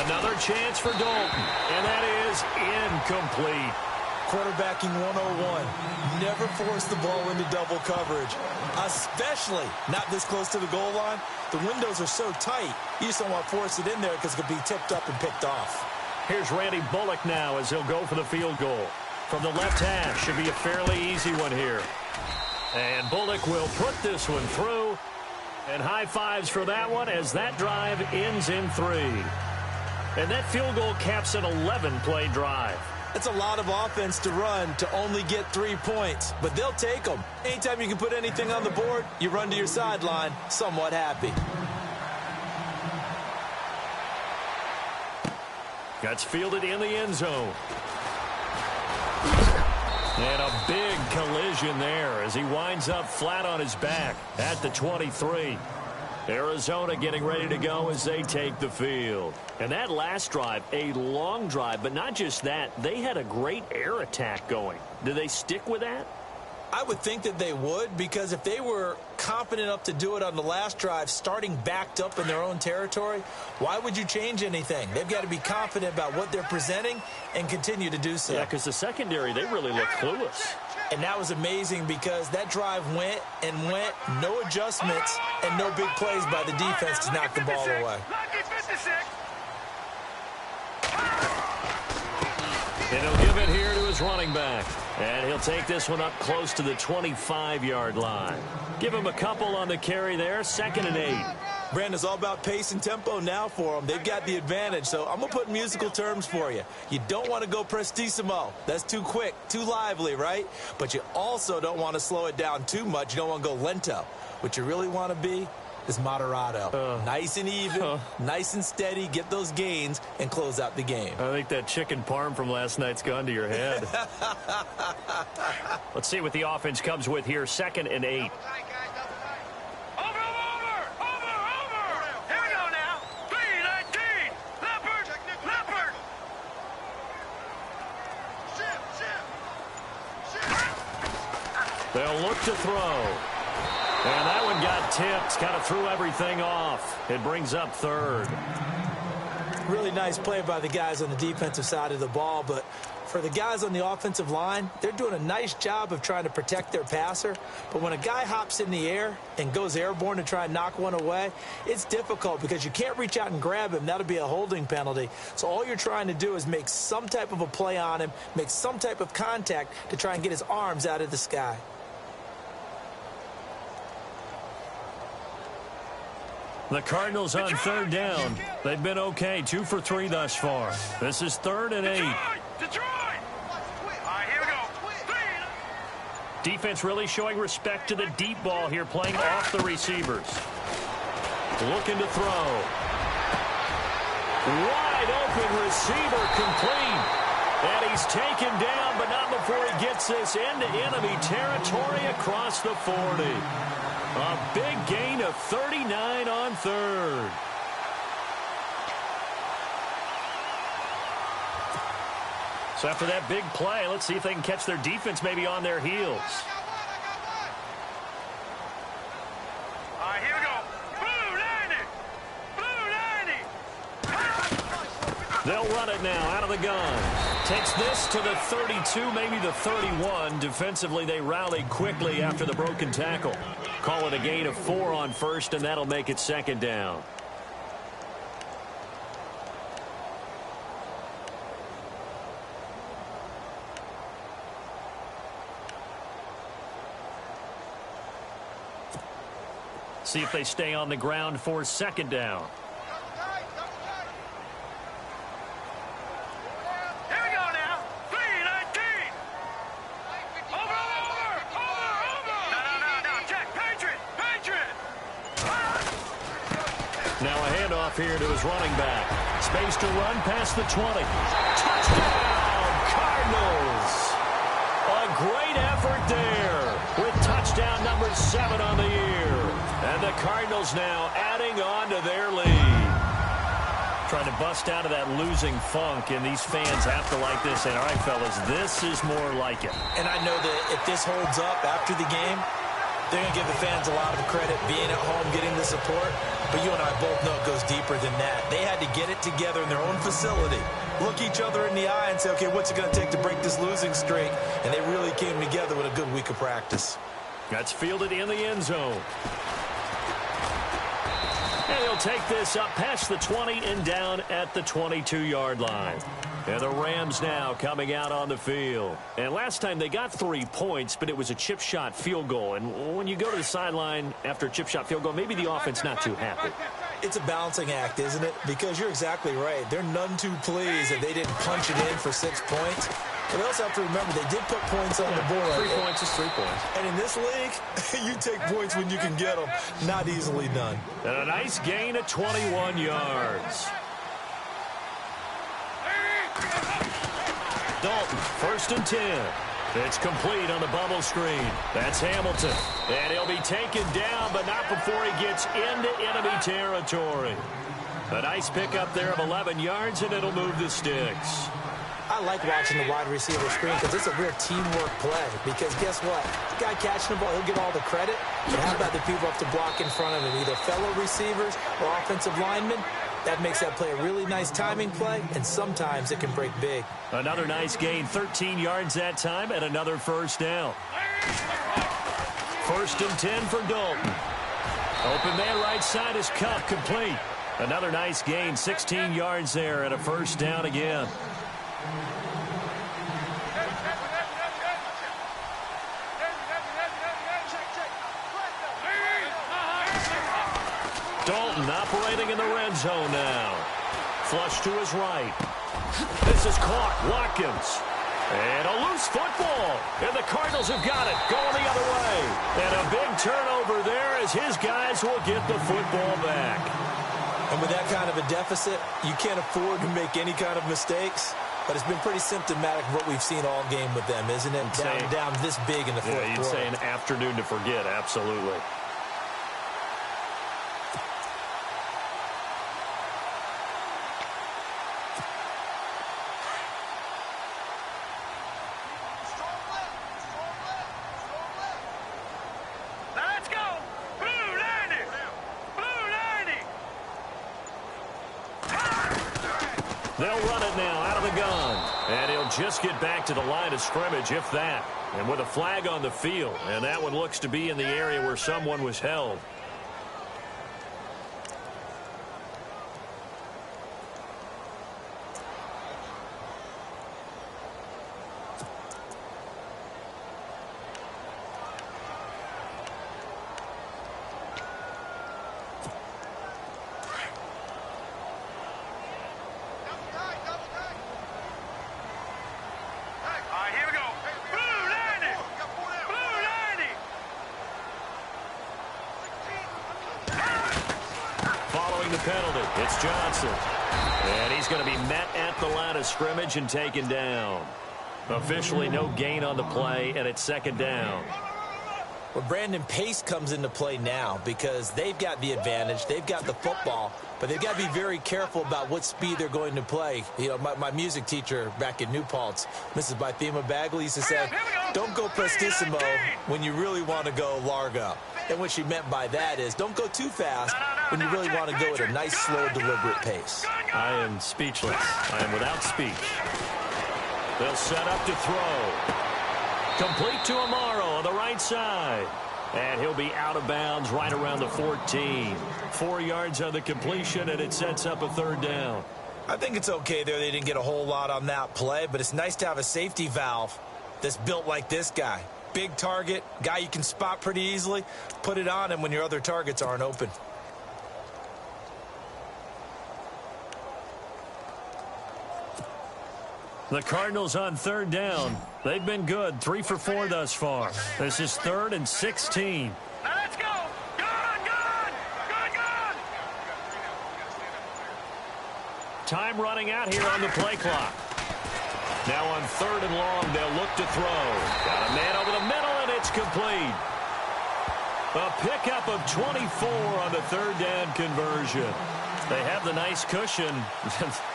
Another chance for Dalton, and that is incomplete. Quarterbacking 101. Never force the ball into double coverage, especially not this close to the goal line. The windows are so tight, you just don't want to force it in there because it could be tipped up and picked off. Here's Randy Bullock now as he'll go for the field goal. From the left hash, should be a fairly easy one here. And Bullock will put this one through. And high fives for that one as that drive ends in 3. And that field goal caps an 11-play drive. It's a lot of offense to run to only get 3 points, but they'll take them. Anytime you can put anything on the board, you run to your sideline somewhat happy. Gets fielded in the end zone. And a big collision there as he winds up flat on his back at the 23. Arizona getting ready to go as they take the field. And that last drive, a long drive, but not just that. They had a great air attack going. Do they stick with that? I would think that they would, because if they were confident enough to do it on the last drive, starting backed up in their own territory, why would you change anything? They've got to be confident about what they're presenting and continue to do so. Yeah, because the secondary, they really look clueless. And that was amazing because that drive went and went, no adjustments, and no big plays by the defense to knock the ball away. And he'll give it here to his running back. And he'll take this one up close to the 25-yard line. Give him a couple on the carry there, 2nd and 8. Brandon, it's all about pace and tempo now for them. They've got the advantage, so I'm going to put musical terms for you. You don't want to go prestissimo. That's too quick, too lively, right? But you also don't want to slow it down too much. You don't want to go lento. What you really want to be is moderato. Nice and even, nice and steady, get those gains, and close out the game. I think that chicken parm from last night's gone to your head. Let's see what the offense comes with here, 2nd and 8. They'll look to throw. And that one got tipped, kind of threw everything off. It brings up 3rd. Really nice play by the guys on the defensive side of the ball, but for the guys on the offensive line, they're doing a nice job of trying to protect their passer. But when a guy hops in the air and goes airborne to try and knock one away, it's difficult because you can't reach out and grab him. That'll be a holding penalty. So all you're trying to do is make some type of a play on him, make some type of contact to try and get his arms out of the sky. The Cardinals on 3rd down. They've been okay, 2 for 3 thus far. This is 3rd and 8. Detroit! All right, here we go. Defense really showing respect to the deep ball here, playing off the receivers. Looking to throw. Wide open receiver complete. And he's taken down, but not before he gets this into enemy territory across the 40. A big gain of 39 on 3rd. So after that big play, let's see if they can catch their defense maybe on their heels. All right, here we go. Blue 90. They'll run it now out of the gun. Takes this to the 32, maybe the 31. Defensively, they rallied quickly after the broken tackle. Call it a gain of 4 on 1st, and that'll make it 2nd down. See if they stay on the ground for 2nd down. Now a handoff here to his running back. Space to run past the 20. Touchdown, Cardinals! A great effort there with touchdown number 7 on the year. And the Cardinals now adding on to their lead. Trying to bust out of that losing funk, and these fans have to like this. And all right, fellas, this is more like it. And I know that if this holds up after the game, they're going to give the fans a lot of credit being at home, getting the support. But you and I both know it goes deeper than that. They had to get it together in their own facility, look each other in the eye and say, okay, what's it going to take to break this losing streak? And they really came together with a good week of practice. That's fielded in the end zone. And he'll take this up past the 20 and down at the 22-yard line. And the Rams now coming out on the field. And last time they got 3 points, but it was a chip shot field goal. And when you go to the sideline after a chip shot field goal, maybe the offense not too happy. It's a balancing act, isn't it? Because you're exactly right. They're none too pleased that they didn't punch it in for 6 points. But they also have to remember they did put points on the board. 3 points is 3 points. And in this league, you take points when you can get them. Not easily done. And a nice gain of 21 yards. Dalton, 1st and 10. It's complete on the bubble screen. That's Hamilton. And he'll be taken down, but not before he gets into enemy territory. A nice pickup there of 11 yards, and it'll move the sticks. I like watching the wide receiver screen because it's a real teamwork play. Because guess what? The guy catching the ball, he'll get all the credit. But how about the people up to block in front of him, either fellow receivers or offensive linemen? That makes that play a really nice timing play, and sometimes it can break big. Another nice gain, 13 yards that time, and another first down. 1st and 10 for Dalton. Open man right side is Cup, complete. Another nice gain, 16 yards there, and a first down again. Dalton operating in the red zone now. Flush to his right. This is caught. Watkins. And a loose football. And the Cardinals have got it. Going the other way. And a big turnover there as his guys will get the football back. And with that kind of a deficit, you can't afford to make any kind of mistakes. But it's been pretty symptomatic of what we've seen all game with them, isn't it? Down this big in the fourth quarter. You'd say an afternoon to forget. Absolutely. They'll run it now out of the gun. And he'll just get back to the line of scrimmage, if that. And with a flag on the field. And that one looks to be in the area where someone was held. Penalty. It's Johnson. And he's going to be met at the line of scrimmage and taken down. Officially no gain on the play, and it's 2nd down. Well, Brandon, pace comes into play now because they've got the advantage. They've got the football, but they've got to be very careful about what speed they're going to play. You know, my music teacher back in New Paltz, Mrs. Bythema Bagley, used to say, don't go prestissimo when you really want to go largo. And what she meant by that is don't go too fast when you really want to go at a nice, slow, deliberate pace. I am speechless. I am without speech. They'll set up to throw. Complete to Amaro on the right side. And he'll be out of bounds right around the 14. 4 yards on the completion, and it sets up a 3rd down. I think it's okay there. They didn't get a whole lot on that play, but it's nice to have a safety valve that's built like this guy. Big target, guy you can spot pretty easily. Put it on him when your other targets aren't open. The Cardinals on 3rd down. They've been good. 3 for 4 thus far. This is 3rd and 16. Now let's go. Gone. Time running out here on the play clock. Now on 3rd and long, they'll look to throw. Got a man over the middle, and it's complete. A pickup of 24 on the 3rd down conversion. They have the nice cushion.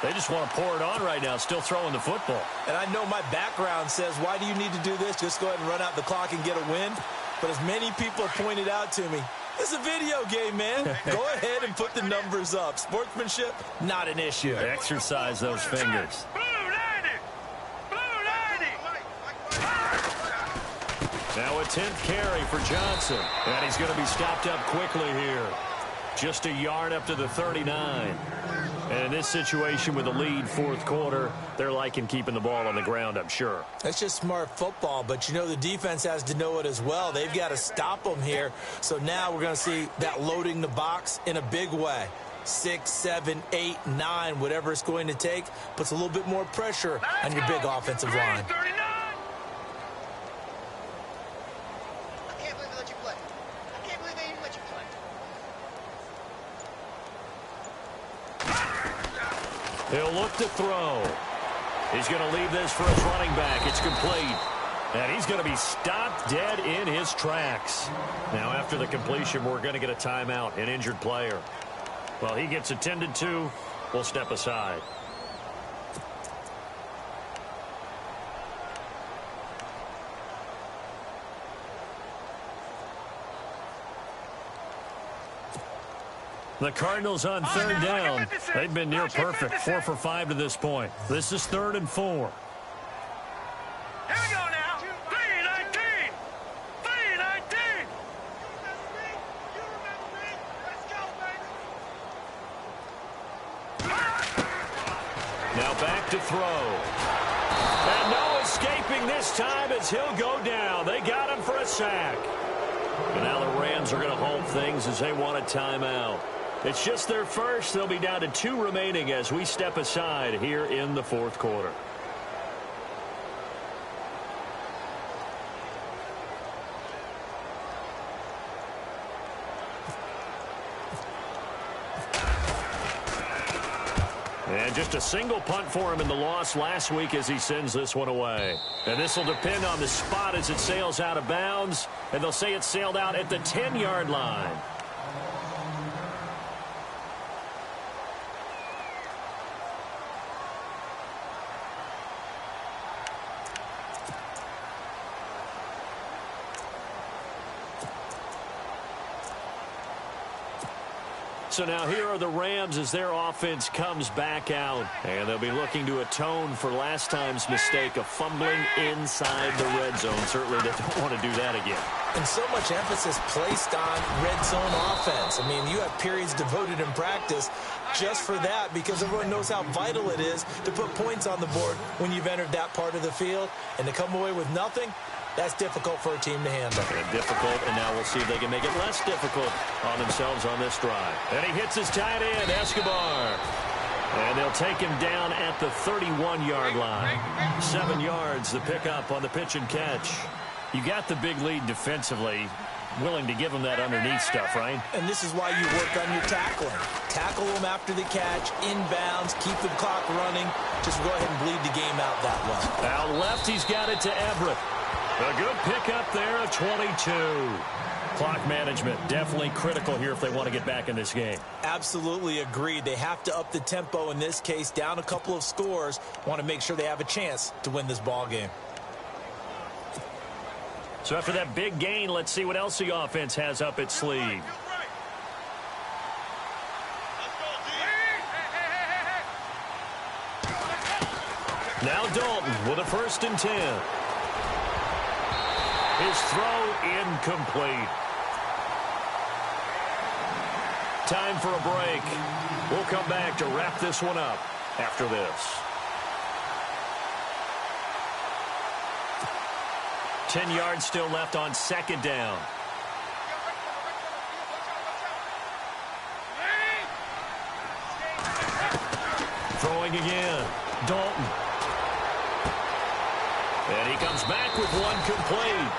They just want to pour it on right now, still throwing the football. And I know my background says, why do you need to do this? Just go ahead and run out the clock and get a win. But as many people have pointed out to me, it's a video game, man. Go ahead and put the numbers up. Sportsmanship, not an issue. Exercise those fingers. Now a 10th carry for Johnson. And he's going to be stopped up quickly here. Just a yard up to the 39. And in this situation with the lead 4th quarter, they're liking keeping the ball on the ground, I'm sure. That's just smart football, but you know the defense has to know it as well. They've got to stop them here. So now we're going to see that loading the box in a big way. 6, 7, 8, 9, whatever it's going to take, puts a little bit more pressure on your big offensive line. He'll look to throw. He's going to leave this for his running back. It's complete. And he's going to be stopped dead in his tracks. Now, after the completion, we're going to get a timeout, an injured player. Well, he gets attended to. We'll step aside. The Cardinals on 3rd down. They've been near perfect, 4 for 5 to this point. This is 3rd and 4. Here we go now. 3-19. 3-19. Now back to throw. And no escaping this time as he'll go down. They got him for a sack. And now the Rams are going to hold things as they want a timeout. It's just their first. They'll be down to 2 remaining as we step aside here in the 4th quarter. And just a single punt for him in the loss last week as he sends this one away. And this will depend on the spot as it sails out of bounds. And they'll say it sailed out at the 10-yard line. So now here are the Rams as their offense comes back out. And they'll be looking to atone for last time's mistake of fumbling inside the red zone. Certainly they don't want to do that again. And so much emphasis placed on red zone offense. I mean, you have periods devoted in practice just for that because everyone knows how vital it is to put points on the board when you've entered that part of the field. And to come away with nothing, that's difficult for a team to handle. And difficult, and now we'll see if they can make it less difficult on themselves on this drive. And he hits his tight end, Escobar. And they'll take him down at the 31-yard line. 7 yards, the pickup on the pitch and catch. You got the big lead defensively. Willing to give him that underneath stuff, right? And this is why you work on your tackling. Tackle them after the catch, inbounds, keep the clock running. Just go ahead and bleed the game out that way. Out left, he's got it to Everett. A good pickup there of 22. Clock management definitely critical here if they want to get back in this game. Absolutely agreed. They have to up the tempo in this case, down a couple of scores. Want to make sure they have a chance to win this ball game. So after that big gain, let's see what else the offense has up its sleeve. Now Dalton with a 1st and 10. His throw incomplete. Time for a break. We'll come back to wrap this one up after this. 10 yards still left on 2nd down. Throwing again. Dalton. And he comes back with one complete.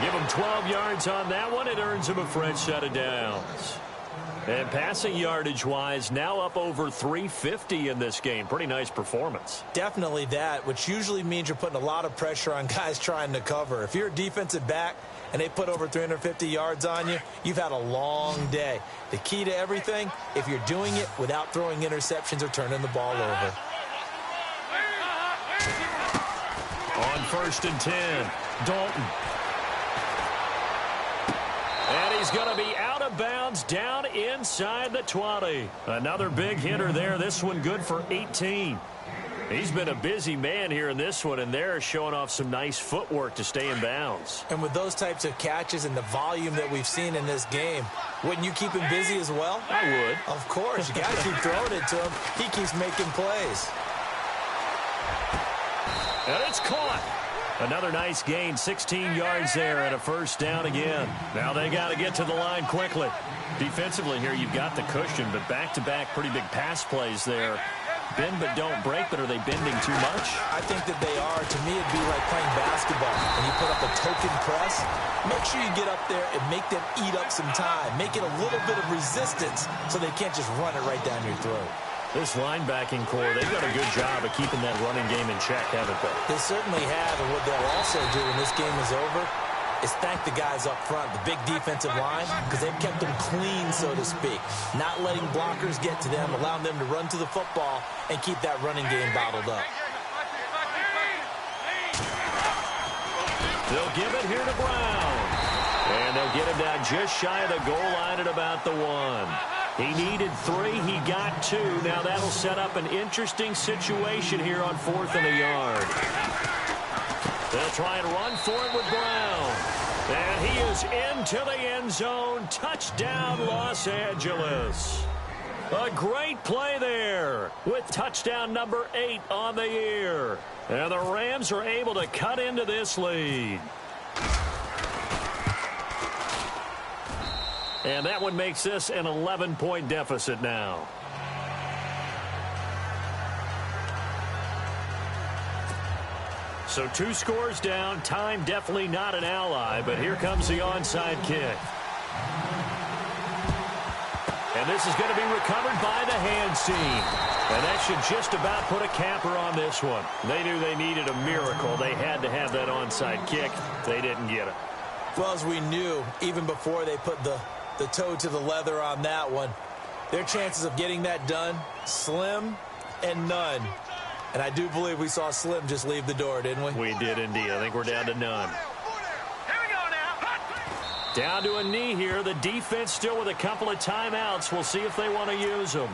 Give him 12 yards on that one. It earns him a fresh set of downs. And passing yardage-wise, now up over 350 in this game. Pretty nice performance. Definitely that, which usually means you're putting a lot of pressure on guys trying to cover. If you're a defensive back and they put over 350 yards on you, you've had a long day. The key to everything, if you're doing it without throwing interceptions or turning the ball over. On 1st and 10, Dalton. And he's going to be out of bounds down inside the 20. Another big hitter there. This one good for 18. He's been a busy man here in this one, and they're showing off some nice footwork to stay in bounds. And with those types of catches and the volume that we've seen in this game, wouldn't you keep him busy as well? I would. Of course. You got to keep throwing it to him. He keeps making plays. And it's caught. Another nice gain, 16 yards there and a 1st down again. Now they got to get to the line quickly. Defensively here, you've got the cushion, but back-to-back pretty big pass plays there. Bend but don't break, but are they bending too much? I think that they are. To me, it'd be like playing basketball. When you put up a token press, make sure you get up there and make them eat up some time. Make it a little bit of resistance so they can't just run it right down your throat. This linebacking core, they've done a good job of keeping that running game in check, haven't they? They certainly have, and what they'll also do when this game is over is thank the guys up front, the big defensive line, because they've kept them clean, so to speak. Not letting blockers get to them, allowing them to run to the football and keep that running game bottled up. They'll give it here to Brown. And they'll get him down just shy of the goal line at about the 1. He needed 3. He got 2. Now that'll set up an interesting situation here on 4th and a yard. They'll try and run for it with Brown. And he is into the end zone. Touchdown, Los Angeles. A great play there with touchdown number 8 on the year. And the Rams are able to cut into this lead. And that one makes this an 11-point deficit now. So 2 scores down. Time definitely not an ally, but here comes the onside kick. And this is going to be recovered by the hands team. And that should just about put a capper on this one. They knew they needed a miracle. They had to have that onside kick. They didn't get it. Well, as we knew, even before they put the toe to the leather on that one, their chances of getting that done, slim and none. And I do believe we saw Slim just leave the door, didn't we? We did indeed. I think we're down to none. Here we go now. Down to a knee here. The defense still with a couple of timeouts. We'll see if they want to use them.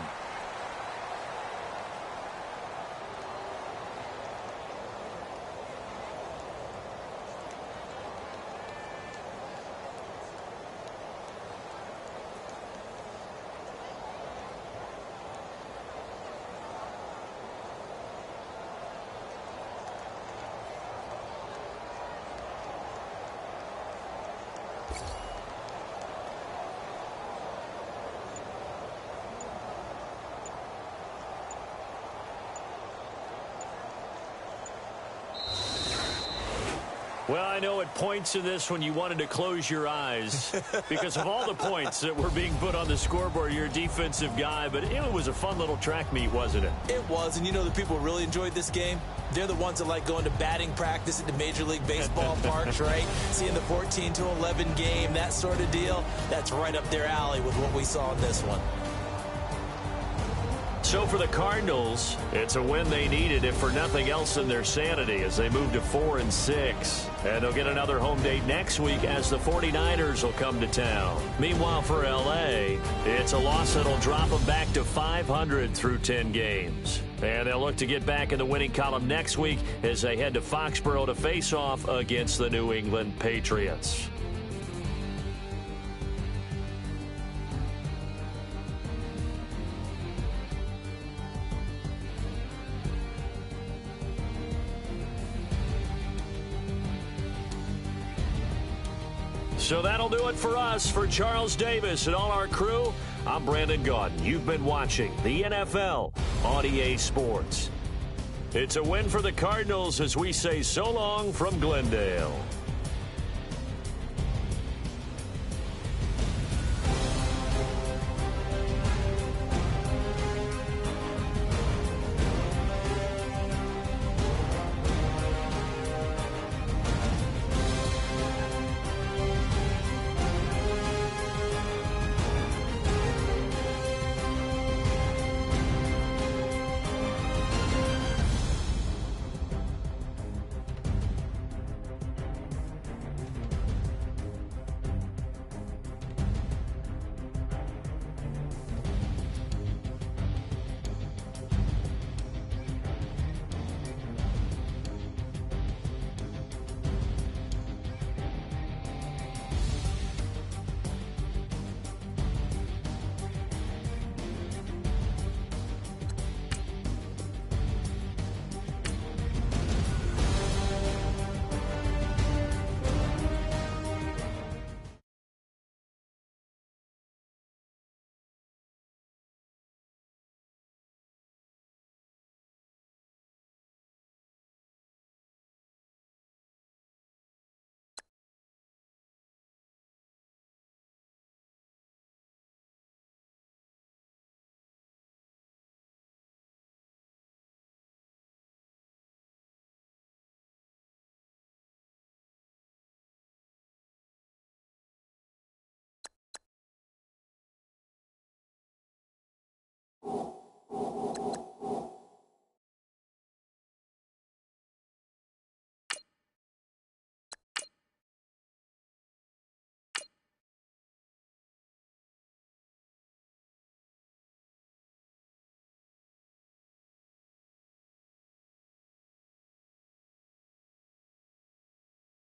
Well, I know at points in this when you wanted to close your eyes because of all the points that were being put on the scoreboard. You're a defensive guy, but it was a fun little track meet, wasn't it? It was, and you know the people who really enjoyed this game? They're the ones that like going to batting practice at the Major League Baseball parks, right? Seeing the 14-11 game, that sort of deal. That's right up their alley with what we saw in this one. So for the Cardinals, it's a win they needed, if for nothing else than their sanity, as they move to 4-6. And they'll get another home date next week as the 49ers will come to town. Meanwhile, for L.A., it's a loss that'll drop them back to 500 through 10 games. And they'll look to get back in the winning column next week as they head to Foxborough to face off against the New England Patriots. So that'll do it for us. For Charles Davis and all our crew, I'm Brandon Gaudin. You've been watching the NFL on EA Sports. It's a win for the Cardinals as we say so long from Glendale.